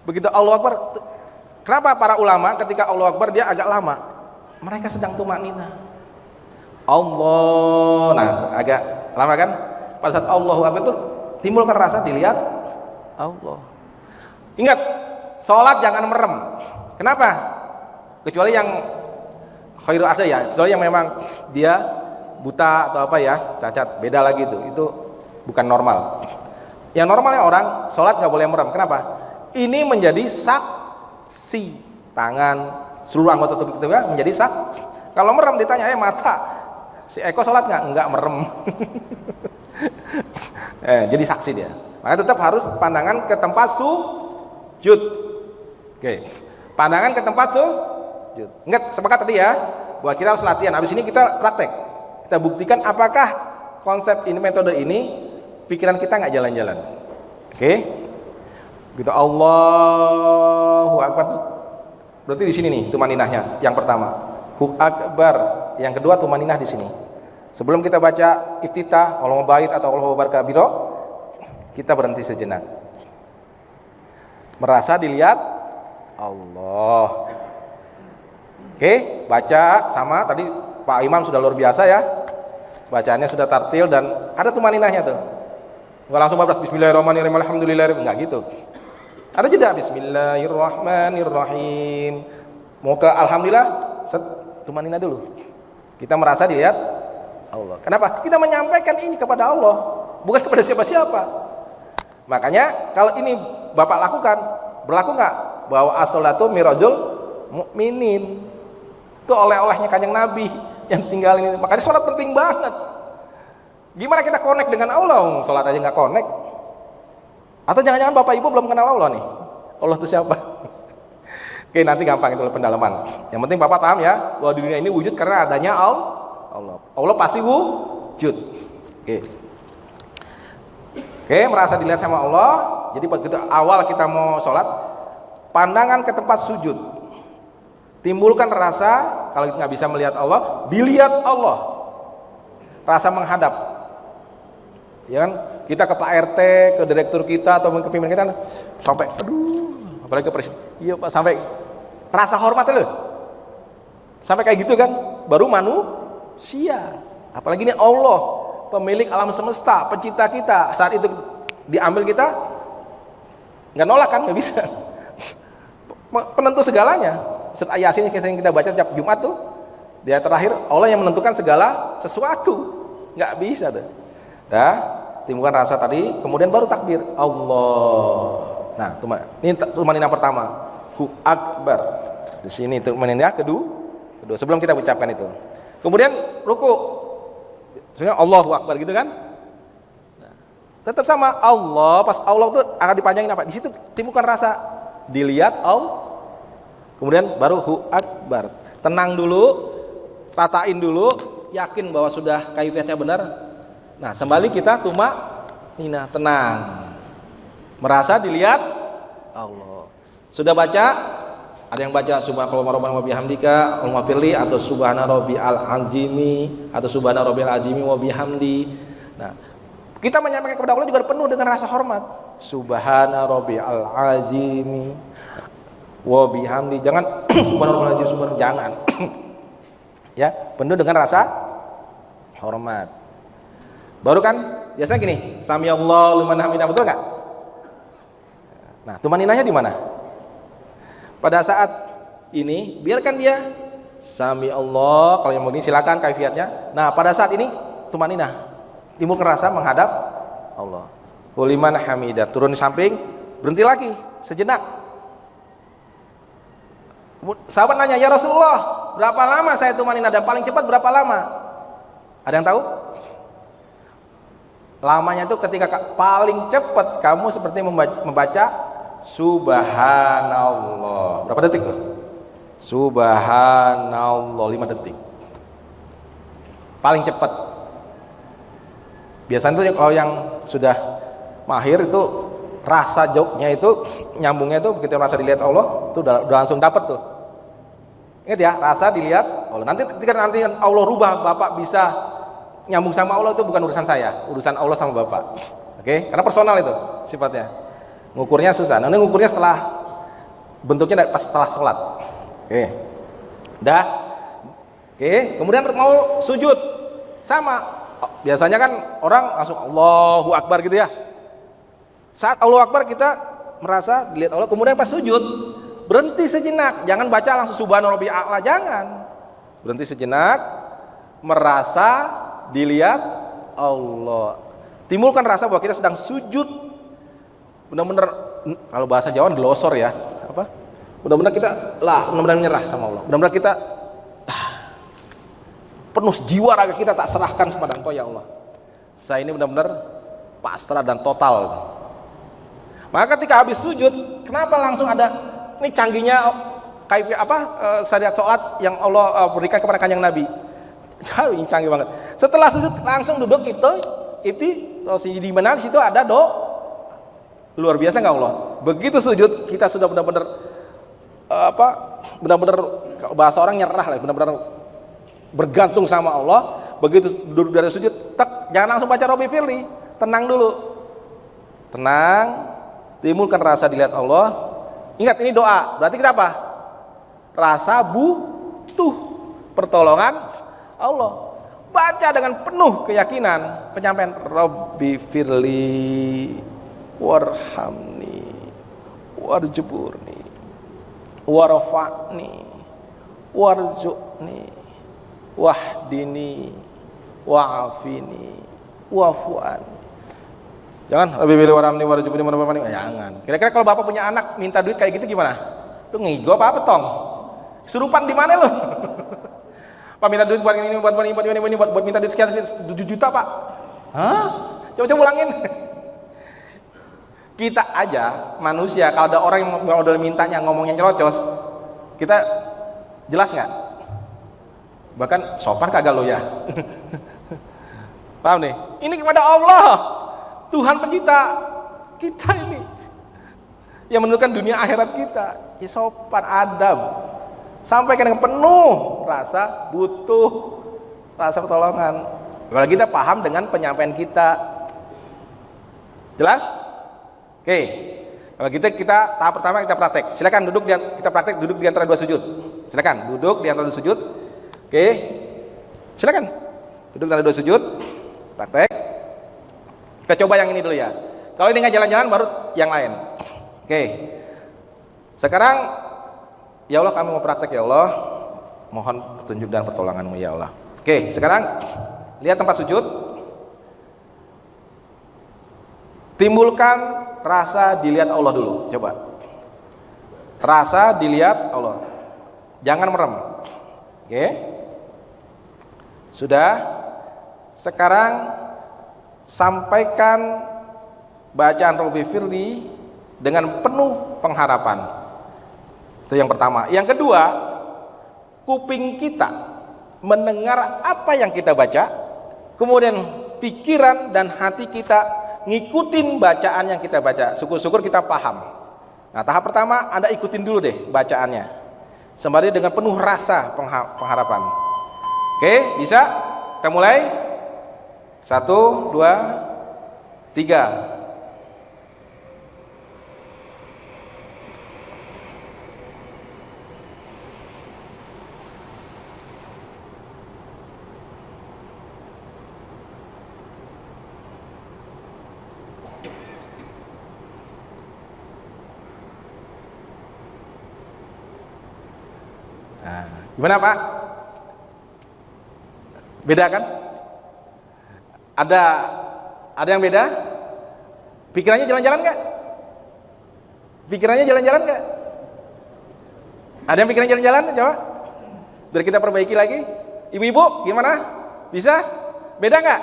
Begitu Allahu Akbar. Kenapa para ulama ketika Allahu Akbar dia agak lama? Mereka sedang tumaninah. Allah. Nah, agak lama kan? Pada saat Allahu Akbar itu timbulkan rasa dilihat Allah. Ingat, sholat jangan merem. Kenapa? Kecuali yang khairu ada ya, kecuali yang memang dia buta atau apa ya, cacat, beda lagi itu bukan normal. Yang normalnya orang sholat nggak boleh merem. Kenapa? Ini menjadi saksi, tangan, seluruh anggota tubuh kita menjadi saksi. Kalau merem ditanya, mata si Eko sholat nggak? Nggak merem. Jadi saksi dia. Makanya tetap harus pandangan ke tempat sujud. Oke. Pandangan ke tempat sujud. Ingat, sepakat tadi ya, bahwa kita harus latihan. Habis ini kita praktek. Kita buktikan apakah konsep ini, metode ini, pikiran kita nggak jalan-jalan. Oke. Gitu, Allahu Akbar. Berarti di sini nih tumaninahnya. Yang pertama, Hu Akbar. Yang kedua tumaninah di sini. Sebelum kita baca iftitah, Allahu bait atau Allahu Akbar kabira, kita berhenti sejenak. Merasa dilihat Allah. Oke, baca sama tadi Pak Imam sudah luar biasa ya. Bacaannya sudah tartil dan ada tumaninahnya tuh. Enggak langsung bablas bismillahirrahmanirrahim alhamdulillahirabbil, enggak gitu. Ada jeda bismillahirrahmanirrahim. Mau ke alhamdulillah, tumaninah dulu. Kita merasa dilihat Allah. Kenapa? Kita menyampaikan ini kepada Allah, bukan kepada siapa-siapa. Makanya kalau ini Bapak lakukan, berlaku nggak bahwa as-sholatu mirajul mukminin? Itu oleh-olehnya Kanjeng Nabi yang tinggal ini. Makanya sholat penting banget. Gimana kita connect dengan Allah? Sholat aja nggak connect. Atau jangan-jangan Bapak Ibu belum kenal Allah nih? Allah itu siapa? Oke, nanti gampang itu pendalaman. Yang penting Bapak paham ya, bahwa di dunia ini wujud karena adanya Allah. Allah pasti wujud. Oke, merasa dilihat sama Allah. Jadi begitu awal kita mau sholat, pandangan ke tempat sujud. Timbulkan rasa, kalau nggak bisa melihat Allah, dilihat Allah. Rasa menghadap. Ya kan? Kita ke Pak RT, ke direktur kita atau ke pimpinan kita sampai apalagi ke presiden. Iya Pak, sampai rasa hormat loh. Sampai kayak gitu kan, baru manusia. Apalagi ini Allah, pemilik alam semesta, pencipta kita. Saat itu diambil kita nggak nolak kan, nggak bisa. Penentu segalanya. Surat Yasin yang kita baca setiap Jumat tuh, dia terakhir Allah yang menentukan segala sesuatu, nggak bisa tuh. Timbulkan rasa tadi, kemudian baru takbir Allah. Nah, ini tumaninah pertama, Hu Akbar. Di sini tumaninah kedua. Sebelum kita ucapkan itu, kemudian ruku, sebenarnya Allahu Akbar gitu kan? Nah, tetap sama Allah. Pas Allah tuh akan dipanjangin apa? Di situ timbulkan rasa dilihat Allah. Kemudian baru Hu Akbar. Tenang dulu, tatain dulu, yakin bahwa sudah kaifiatnya benar. Nah, sembali kita tumaninah, tenang. Merasa dilihat Allah. Sudah baca? Ada yang baca subhanallah wa bihamdika Allahumma firli atau subhana rabbiyal azimi atau subhana rabbiyal azimi wa bihamdi. Nah, kita menyampaikan kepada Allah juga penuh dengan rasa hormat. Subhana rabbiyal azimi wa bihamdi. Jangan subhana rabbiyal azimi jangan. Ya, penuh dengan rasa hormat. Baru kan biasanya gini, samiallahu liman hamidah, betul nggak? Nah, tumaninahnya di mana? Pada saat ini biarkan dia sami Allah, kalau yang mau ini silakan kaifiatnya. Nah, pada saat ini tumaninah, timbul rasa menghadap Allah. Liman hamidah, turun di samping, berhenti lagi sejenak. Sahabat nanya, ya Rasulullah, berapa lama saya tumaninah dan paling cepat berapa lama? Ada yang tahu? Lamanya itu ketika paling cepat kamu seperti membaca Subhanallah. Berapa detik tuh? Subhanallah 5 detik. Paling cepat. Biasanya tuh kalau yang sudah mahir itu rasa joknya itu nyambungnya itu begitu rasa dilihat Allah itu udah langsung dapat tuh. Ingat ya, rasa dilihat Allah. Nanti ketika nanti Allah rubah, Bapak bisa nyambung sama Allah, itu bukan urusan saya, urusan Allah sama Bapak. Oke? Karena personal itu sifatnya. Ngukurnya susah. Nah, ini ngukurnya setelah bentuknya pas setelah sholat. Oke. Dah. Oke, kemudian mau sujud. Sama. Biasanya kan orang langsung Allahu Akbar gitu ya. Saat Allahu Akbar kita merasa dilihat Allah, kemudian pas sujud berhenti sejenak, jangan baca langsung subhana rabbiyal a'la, jangan. Berhenti sejenak, merasa dilihat Allah. Timbulkan rasa bahwa kita sedang sujud. Benar-benar kalau bahasa Jawa delosor ya, apa? Benar-benar kita benar-benar menyerah sama Allah. Benar-benar kita penuh jiwa raga kita tak serahkan kepada Engkau ya Allah. Saya ini benar-benar pasrah dan total. Maka ketika habis sujud, kenapa langsung ada ini canggihnya kayak apa syariat sholat yang Allah berikan kepada kanjeng Nabi. Jauh ini canggih banget. Setelah sujud langsung duduk rosi di mana di situ ada luar biasa nggak Allah. Begitu sujud kita sudah benar-benar benar-benar bahasa orang nyerah lah, benar-benar bergantung sama Allah. Begitu duduk dari sujud, jangan langsung baca Robbi Firli, tenang dulu, tenang, timbulkan rasa dilihat Allah. Ingat ini doa, berarti kita apa? Rasa butuh pertolongan Allah. Baca dengan penuh keyakinan, penyampaian Robbi Firli warhamni warjuburni warfa'ni warzuqni wahdini wa'afini wa'fu'ani. Jangan lebih pilih warhamni warjuburni warfa'ni, jangan. Kira-kira kalau Bapak punya anak minta duit kayak gitu gimana? Lu ngigo apa tong? Surupan di mana lu? Pak minta duit buat ini buat minta duit sekian 7 juta, Pak. Hah? Coba ulangin. Kita aja manusia, kalau ada orang yang udah mintanya ngomongnya nyerocos, kita jelas nggak? Bahkan sopan kagak lo ya. Paham nih? Ini kepada Allah, Tuhan pencipta kita ini, yang menentukan dunia akhirat kita. Ya sopan, adab, sampaikan dengan penuh rasa butuh, rasa pertolongan. Kalau kita paham dengan penyampaian kita, jelas? Oke, kalau kita tahap pertama kita praktek. Silakan duduk, kita praktek duduk di antara dua sujud. Silakan duduk di antara dua sujud. Oke, silakan duduk di antara dua sujud. Praktek. Kita coba yang ini dulu ya. Kalau ini nggak jalan-jalan, baru yang lain. Oke. Sekarang, ya Allah, kami mau praktek ya Allah. Mohon petunjuk dan pertolongan-Mu ya Allah. Oke, sekarang lihat tempat sujud. Timbulkan rasa dilihat Allah dulu, coba. Rasa dilihat Allah. Jangan merem. Oke. Sudah. Sekarang sampaikan bacaan Robbi Firli dengan penuh pengharapan. Itu yang pertama. Yang kedua, kuping kita mendengar apa yang kita baca, kemudian pikiran dan hati kita ngikutin bacaan yang kita baca. Syukur-syukur kita paham. Nah, tahap pertama Anda ikutin dulu deh bacaannya, sembari dengan penuh rasa pengharapan. Oke, bisa? Kita mulai. 1, 2, 3. Nah, gimana Pak? Beda kan? Ada yang beda? Pikirannya jalan-jalan nggak? Pikirannya jalan-jalan nggak? Ada yang pikirannya jalan-jalan? Coba. Biar kita perbaiki lagi. Ibu-ibu, gimana? Bisa? Beda nggak?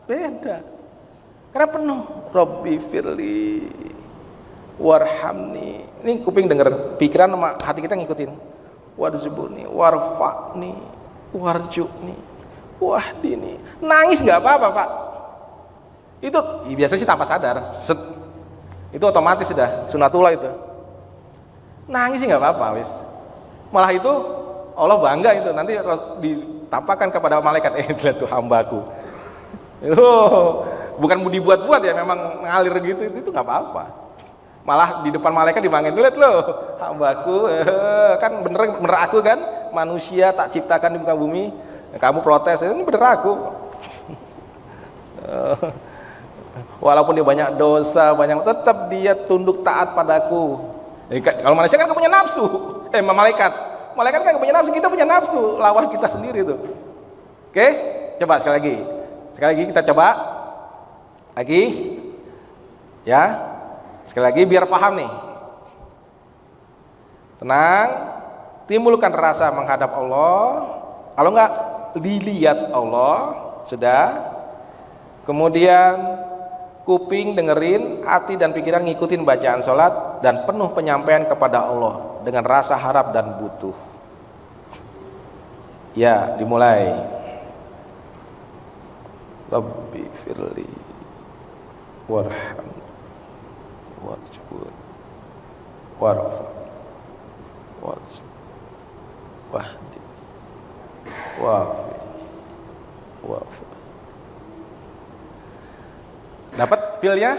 Beda. Karena penuh. Robbi Firli warhamni. Ini kuping denger, pikiran sama hati kita ngikutin. Warzubuni, warfa'ni, warju'ni, wahdini. Nangis nggak apa-apa Pak. Itu biasa sih tanpa sadar. Set. Itu otomatis sudah sunatullah itu. Nangis sih nggak apa-apa, wis. Malah itu Allah bangga itu, nanti ditampakkan kepada malaikat, lihat tuh hambaku. Bukan dibuat-buat ya, memang ngalir gitu, itu nggak apa-apa. Malah di depan malaikat dipanggil, lihat loh hambaku, kan bener aku kan, manusia tak ciptakan di muka bumi, kamu protes, ini bener aku. Walaupun dia banyak dosa, tetap dia tunduk taat padaku. Kalau manusia kan punya nafsu, malaikat kan punya nafsu, kita punya nafsu, lawan kita sendiri tuh. Oke, coba sekali lagi kita coba lagi, ya, sekali lagi biar paham nih. Tenang, timbulkan rasa menghadap Allah. Kalau enggak dilihat Allah, sudah. Kemudian kuping dengerin, hati dan pikiran ngikutin bacaan sholat, dan penuh penyampaian kepada Allah dengan rasa harap dan butuh. Ya, dimulai. Rabbi firli warham warjud warfa warjud wahdi wafi wafa. Dapat feel-nya?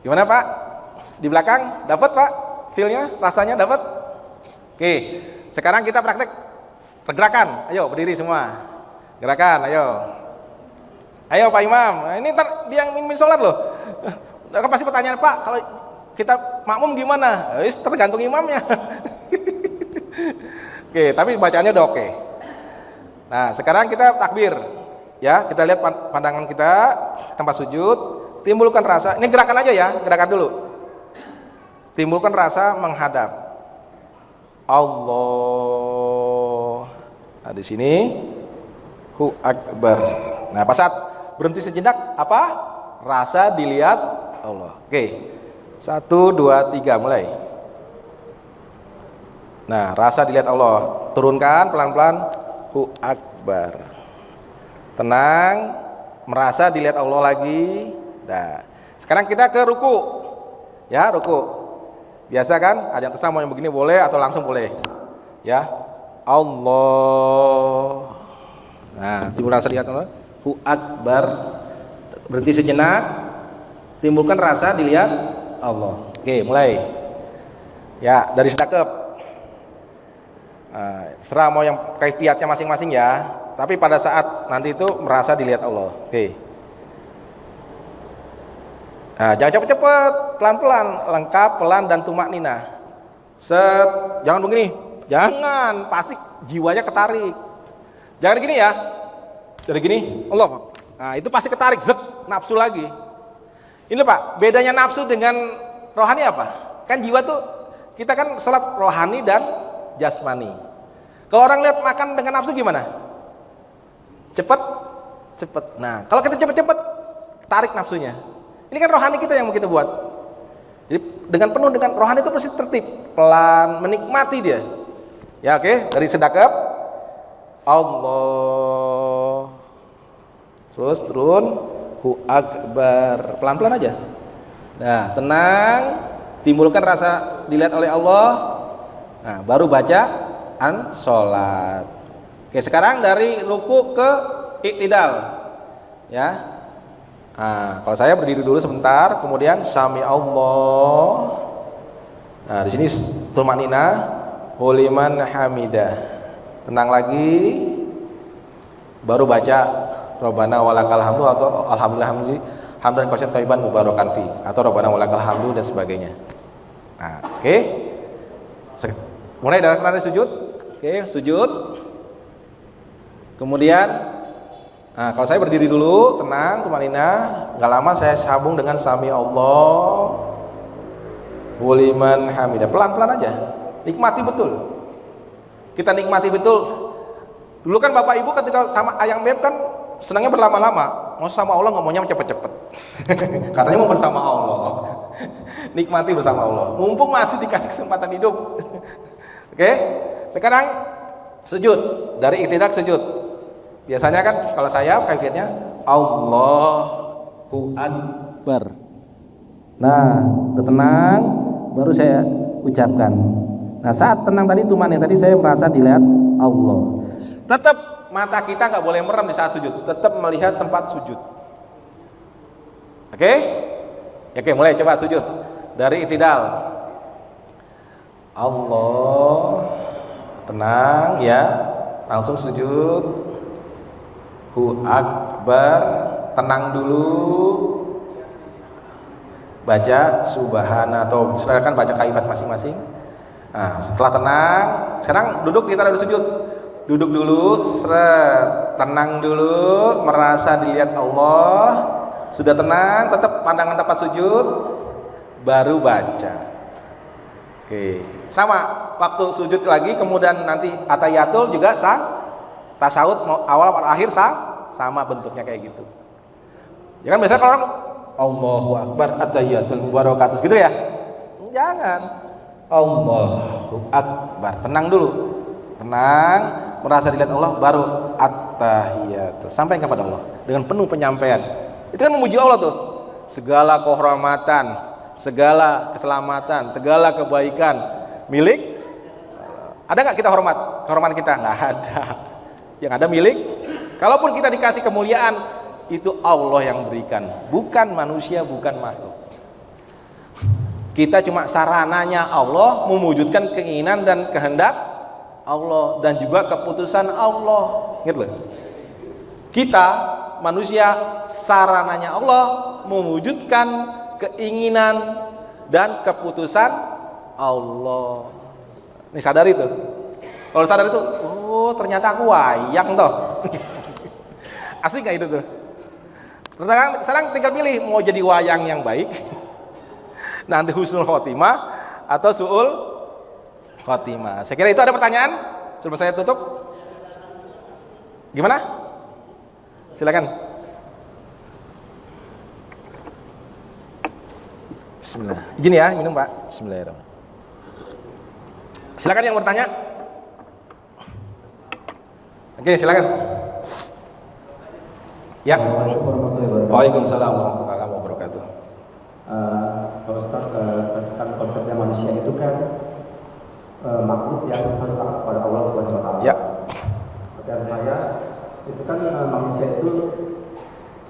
Gimana Pak? Di belakang dapat Pak? Feel-nya, rasanya dapat? Oke, sekarang kita praktek gerakan. Ayo berdiri semua. Gerakan, ayo. Ayo Pak Imam. Ini ntar dia yang mimpin sholat loh. Kan pasti pertanyaan, Pak, kalau kita makmum gimana? Tergantung imamnya. Oke, tapi bacaannya udah oke. Nah, sekarang kita takbir. Ya, kita lihat pandangan kita tempat sujud, timbulkan rasa. Ini gerakan aja ya, gerakan dulu. Timbulkan rasa menghadap Allah. Nah, di sini Hu Akbar. Nah, pas saat berhenti sejenak, apa? Rasa dilihat Allah. Oke. 1 2 3 mulai. Nah, rasa dilihat Allah. Turunkan pelan-pelan. Hu Akbar. Tenang, merasa dilihat Allah lagi. Nah, sekarang kita ke ruku. Ya, ruku. Biasa kan? Ada yang terserah mau yang begini boleh atau langsung boleh. Ya. Allah. Nah, timbul rasa dilihat Allah. Hu Akbar. Berhenti sejenak. Timbulkan rasa dilihat Allah. Oke, mulai. Ya, dari sedekap. Nah, serah mau yang kaifiatnya masing-masing ya. Tapi pada saat nanti itu merasa dilihat Allah. Oke. Nah, jangan cepet-cepet, pelan-pelan, lengkap, pelan dan tumak nina. Set, jangan begini. Jangan, pasti jiwanya ketarik. Jangan gini ya. Jadi gini, Allah. Nah, itu pasti ketarik, zet, nafsu lagi. Ini Pak, bedanya nafsu dengan rohani apa? Kan jiwa tuh, kita kan sholat rohani dan jasmani. Kalau orang lihat makan dengan nafsu gimana? Cepet. Nah, kalau kita cepet-cepet, tarik nafsunya. Ini kan rohani kita yang mau kita buat. Jadi dengan penuh dengan rohani itu pasti tertib, pelan, menikmati dia. Ya, oke. Dari sedekap, Allah. Terus turun, Hu Akbar. Pelan-pelan aja. Nah, tenang, timbulkan rasa dilihat oleh Allah. Nah, baru bacaan sholat. Oke, sekarang dari ruku ke iktidal. Ya. Nah, kalau saya berdiri dulu sebentar, kemudian sami Allah. Nah, di sini tumanina, huliman hamidah. Tenang lagi. Baru baca Rabbana walakal hamdu atau alhamdulillah hamdan katsiran thayyiban mubarakan fi atau Rabbana walakal hamdu dan sebagainya. Nah, oke. Mulai dari sujud. Oke, sujud. Kemudian, nah, kalau saya berdiri dulu, tenang, tumanina, nggak lama saya sambung dengan sami Allah, wuliman hamidah. Pelan-pelan aja, nikmati betul. Kita nikmati betul. Dulu kan bapak ibu ketika sama ayang beb kan senangnya berlama-lama. Mau sama Allah nggak maunya cepet-cepet. Katanya mau bersama Allah. Nikmati bersama Allah. Mumpung masih dikasih kesempatan hidup. Oke, sekarang sujud. Dari iktidal sujud. Biasanya kan kalau saya kaifiatnya Allahu Akbar. Nah, udah tenang, baru saya ucapkan. Nah, saat tenang tadi tumannya tadi saya merasa dilihat Allah. Tetap mata kita nggak boleh merem di saat sujud, tetap melihat tempat sujud. Oke? Oke, mulai coba sujud dari i'tidal. Allah, tenang ya, langsung sujud. Hu Akbar, tenang dulu. Baca subhana atau silakan baca kaifat masing-masing. Nah, setelah tenang, sekarang duduk, kita ada sujud. Duduk dulu, tenang dulu, merasa dilihat Allah. Sudah tenang, tetap pandangan tempat sujud, baru baca. Oke, sama waktu sujud lagi, kemudian nanti atahiyatul juga tasawuf awal atau akhir sama bentuknya kayak gitu. Ya kan biasanya kalau orang Allahu Akbar atahiyatul mubarakatuh gitu ya. Jangan. Allahu Akbar, tenang dulu. Tenang, merasa dilihat Allah, baru at-tahiyatul. Sampaikan kepada Allah dengan penuh penyampaian. Itu kan memuji Allah tuh. Segala kehormatan, segala keselamatan, segala kebaikan milik. Ada nggak kita hormat? Kehormatan kita nggak ada. Yang ada milik. Kalaupun kita dikasih kemuliaan, itu Allah yang berikan, bukan manusia, bukan makhluk. Kita cuma sarananya Allah, mewujudkan keinginan dan kehendak Allah dan juga keputusan Allah. Gitu loh. Kita manusia sarananya Allah, mewujudkan keinginan dan keputusan Allah. Nih sadar itu. Kalau sadar itu, oh ternyata aku wayang toh. Asik gak itu tuh? Sekarang tinggal pilih mau jadi wayang yang baik, nanti husnul khotimah atau su'ul khotimah. Saya kira itu. Ada pertanyaan sebelum saya tutup? Gimana? Silakan. Bismillah. Izin ya, minum Pak. Bismillahirrahmanirrahim. Silakan yang bertanya. Oke, silakan. Ya. Waalaikumsalam warahmatullahi wabarakatuh. Pak Ustaz, kan konsepnya manusia itu kan makhluk yang harus taat kepada Allah Subhanahu wa taala. Ya. Dan saya itu kan manusia itu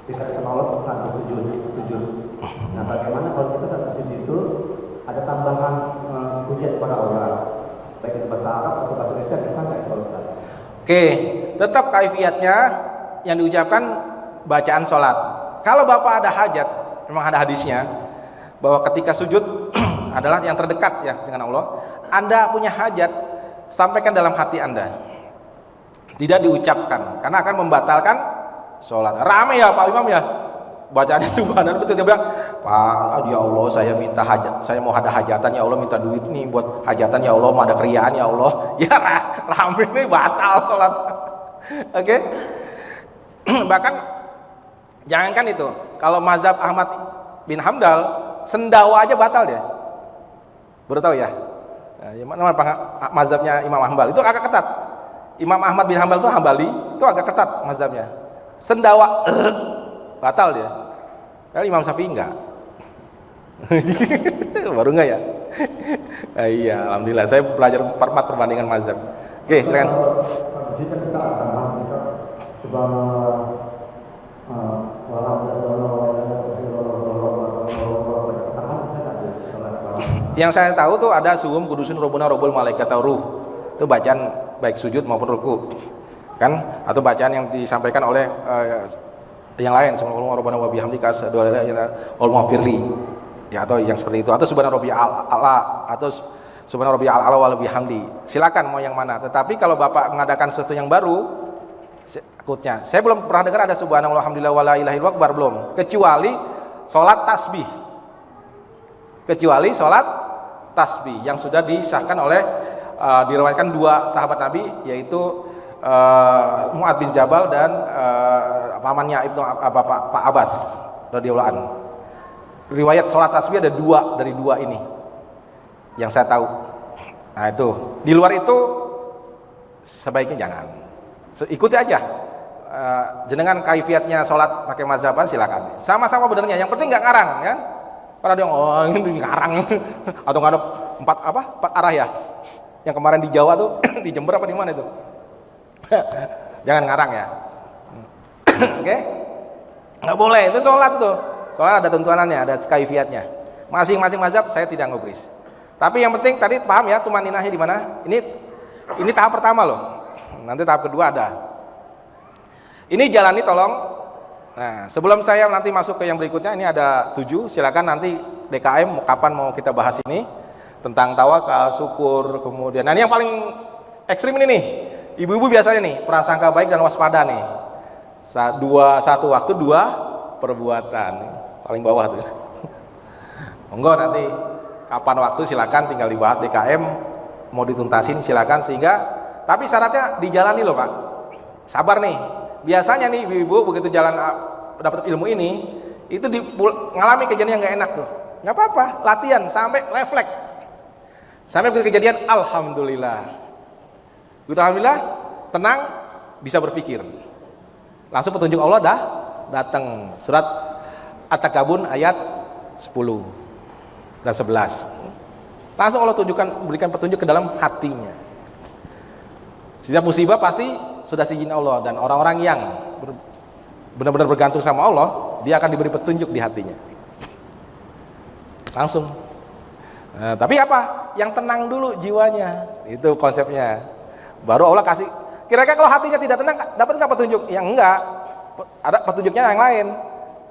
bisa sama Allah saat sujud. Nah, bagaimana kalau kita saat sujud itu ada tambahan pujian kepada Allah, baik itu bahasa Arab atau bahasa Indonesia, bisa nggak Pak Ustaz? Oke, tetap kaifiatnya yang diucapkan bacaan sholat. Kalau Bapak ada hajat, memang ada hadisnya bahwa ketika sujud adalah yang terdekat ya dengan Allah. Anda punya hajat, sampaikan dalam hati Anda, tidak diucapkan karena akan membatalkan sholat. Rame ya Pak Imam ya, bacaannya subhanallah, betul dia bilang, Pak ya Allah saya minta hajat, saya mau ada hajatan ya Allah, minta duit nih buat hajatan ya Allah, mau ada kriaan ya Allah. Ya rame nih, batal sholat. Oke. Bahkan jangankan itu, kalau mazhab Ahmad bin Hambal, sendawa aja batal dia. Baru tahu ya? Nama mazhabnya Imam Hambal itu agak ketat. Imam Ahmad bin Hambal itu Hambali, itu agak ketat mazhabnya. Sendawa batal dia. Kalau Imam Syafi'i enggak. Baru enggak ya? Iya, alhamdulillah saya belajar 4 perbandingan mazhab. Oke, silakan. Jika kita akan yang saya tahu tuh ada suhum kudusun robuna robul malaikat ruh. Itu bacaan baik sujud maupun ruku. Kan? Atau bacaan yang disampaikan oleh yang lain, subhanallah rabbana wa bihamdika asyhadu an la ilaha illa anta astaghfiruka. Ya, atau yang seperti itu, atau subhana rabbiyal a'la, atau subhana rabbiyal a'la wa bihamdi. Silakan mau yang mana. Tetapi kalau Bapak mengadakan sesuatu yang baru, akutnya. Saya belum pernah dengar ada subhanallah alhamdulillah wa la ilaha illallah belum. Kecuali salat tasbih. Kecuali salat tasbih yang sudah disahkan oleh diriwayatkan 2 sahabat Nabi, yaitu Mu'ad bin Jabal dan pamannya Ibnu Pak Abbas radhiyallahu anhu. Riwayat salat tasbih ada 2 dari 2 ini yang saya tahu. Nah itu, di luar itu sebaiknya jangan. Ikuti aja jenengan kaifiatnya sholat pakai mazhaban silakan. Sama-sama benernya, yang penting nggak ngarang ya. Karena dia ini ngarang atau nggak ada empat arah ya. Yang kemarin di Jawa tuh di Jember apa di mana itu? Jangan ngarang ya. Oke? Nggak boleh, itu sholat tuh. Soalnya ada tuntunannya, ada kaifiatnya. Masing-masing mazhab saya tidak ngubris. Tapi yang penting tadi paham ya tumaninahnya di mana? Ini tahap pertama loh. Nanti tahap kedua ada. Ini jalani tolong. Nah, sebelum saya nanti masuk ke yang berikutnya, ini ada 7. Silakan nanti DKM kapan mau kita bahas ini tentang tawakal, syukur, kemudian. Nah, ini yang paling ekstrim ini nih. Ibu-ibu biasanya nih, prasangka baik dan waspada nih. Satu waktu, 2 perbuatan. Paling bawah tuh. Monggo nanti kapan waktu silakan tinggal dibahas DKM, mau dituntasin silakan, sehingga tapi syaratnya dijalani loh Pak. Sabar nih. Biasanya nih ibu-ibu begitu jalan dapat ilmu ini, itu ngalami kejadian yang nggak enak tuh. Nggak apa-apa, latihan sampai refleks. Sampai begitu kejadian, alhamdulillah. Alhamdulillah, tenang, bisa berpikir. Langsung petunjuk Allah dah datang. Surat At-Takabun ayat 10 dan 11. Langsung Allah berikan petunjuk ke dalam hatinya. Setiap musibah pasti sudah seizin Allah, dan orang-orang yang benar-benar bergantung sama Allah, dia akan diberi petunjuk di hatinya. Langsung. Nah, tapi apa? Yang tenang dulu jiwanya. Itu konsepnya. Baru Allah kasih. Kira-kira kalau hatinya tidak tenang, dapat nggak petunjuk? Yang enggak. Ada petunjuknya yang lain.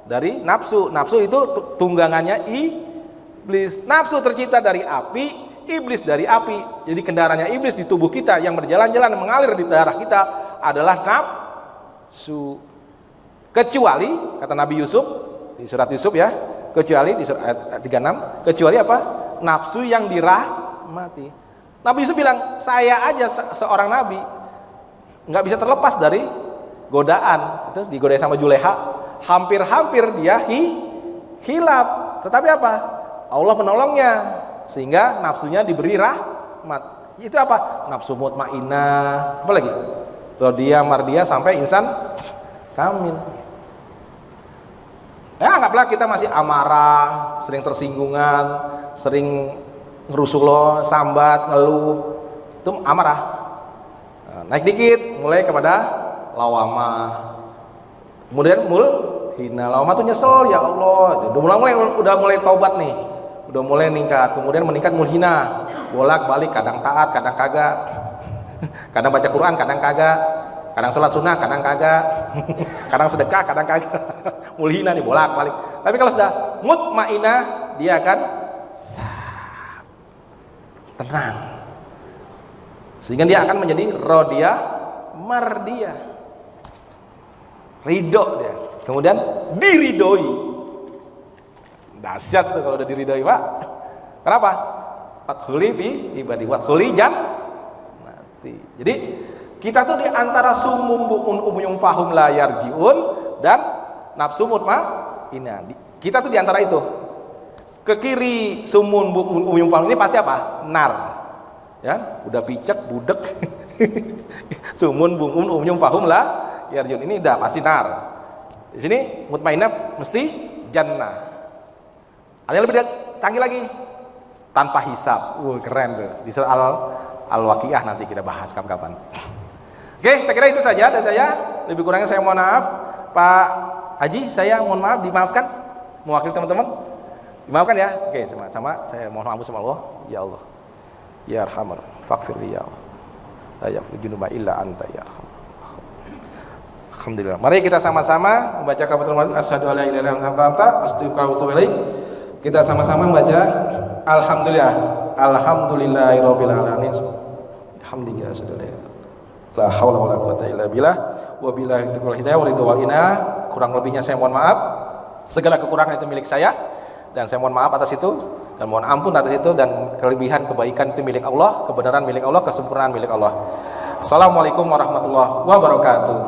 Dari nafsu. Nafsu itu tunggangannya iblis. Nafsu tercipta dari api, iblis dari api. Jadi kendaraannya iblis di tubuh kita yang berjalan-jalan mengalir di darah kita adalah nafsu. Kecuali kata Nabi Yusuf di surat Yusuf ya, kecuali di surat ayat 36, kecuali apa? Nafsu yang dirahmati. Nabi Yusuf bilang, saya aja seorang nabi nggak bisa terlepas dari godaan. Itu digodai sama Juleha, hampir-hampir dia hilaf. Tetapi apa? Allah menolongnya sehingga nafsunya diberi rahmat. Itu apa? Nafsu mutmainnah. Apa lagi? Rodiyah, mardiyah sampai insan kamil. Ya, anggaplah kita masih amarah, sering tersinggungan, sering ngerusuh lo, sambat, ngeluh. Itu amarah. Nah, naik dikit, mulai kepada lawamah. Kemudian hina. Lawamah itu nyesel, ya Allah. Udah mulai taubat nih. Udah mulai meningkat. Kemudian meningkat mulhina. Bolak-balik, kadang taat, kadang kagak. Kadang baca Quran, kadang kagak. Kadang sholat sunnah, kadang kagak. Kadang sedekah, kadang kagak. Mulhina nih, bolak-balik. Tapi kalau sudah mutmainah, dia akan tenang. Sehingga dia akan menjadi rodiyah, mardiyah. Ridho dia. Kemudian diridoi. Dahsyat tuh kalau udah diridoi, Pak. Kenapa? Wadkhuli fi ibadi wadkhuli jannati. Jadi kita tuh di antara sumum bu'un umyum fahum la yarji'un dan nafsu mutmainnah. Kita tuh di antara itu. Ke kiri sumun bu'un umyum fahum ini pasti apa? Nar. Ya, udah picek, budek. Sumun bu'un umyum fahum la yarji'un ini udah pasti nar. Di sini mutmainnah mesti jannah. Ada yang lebih canggih lagi. Tanpa hisab. Keren tuh. Di surah Al-Waqiah nanti kita bahas kapan-kapan. Oke, saya kira itu saja dari saya. Lebih kurangnya saya mohon maaf. Pak Haji, saya mohon maaf, dimaafkan. Mewakili teman-teman. Dimaafkan ya. Oke, sama-sama saya mohon maaf sama Allah. Ya Allah. Ya Arhamar, faghfirli ya Allah. La yaghfiru dzunuba illa anta ya Arhamar. Alhamdulillah. Mari kita sama-sama membaca kafaratul asyhadu alla ilaha illallah wa anta astaghfiruka wa atubu ilaik. Kita sama-sama membaca alhamdulillah. Alhamdulillahirabbil alamin. Hamdika asyhadu alla ilaha la haula wala quwata illa billah wa billahi taufiq wal hidayah wa ridha wal ina. Kurang lebihnya saya mohon maaf. Segala kekurangan itu milik saya dan saya mohon maaf atas itu dan mohon ampun atas itu, dan kelebihan kebaikan itu milik Allah, kebenaran milik Allah, kesempurnaan milik Allah. Assalamualaikum warahmatullahi wabarakatuh.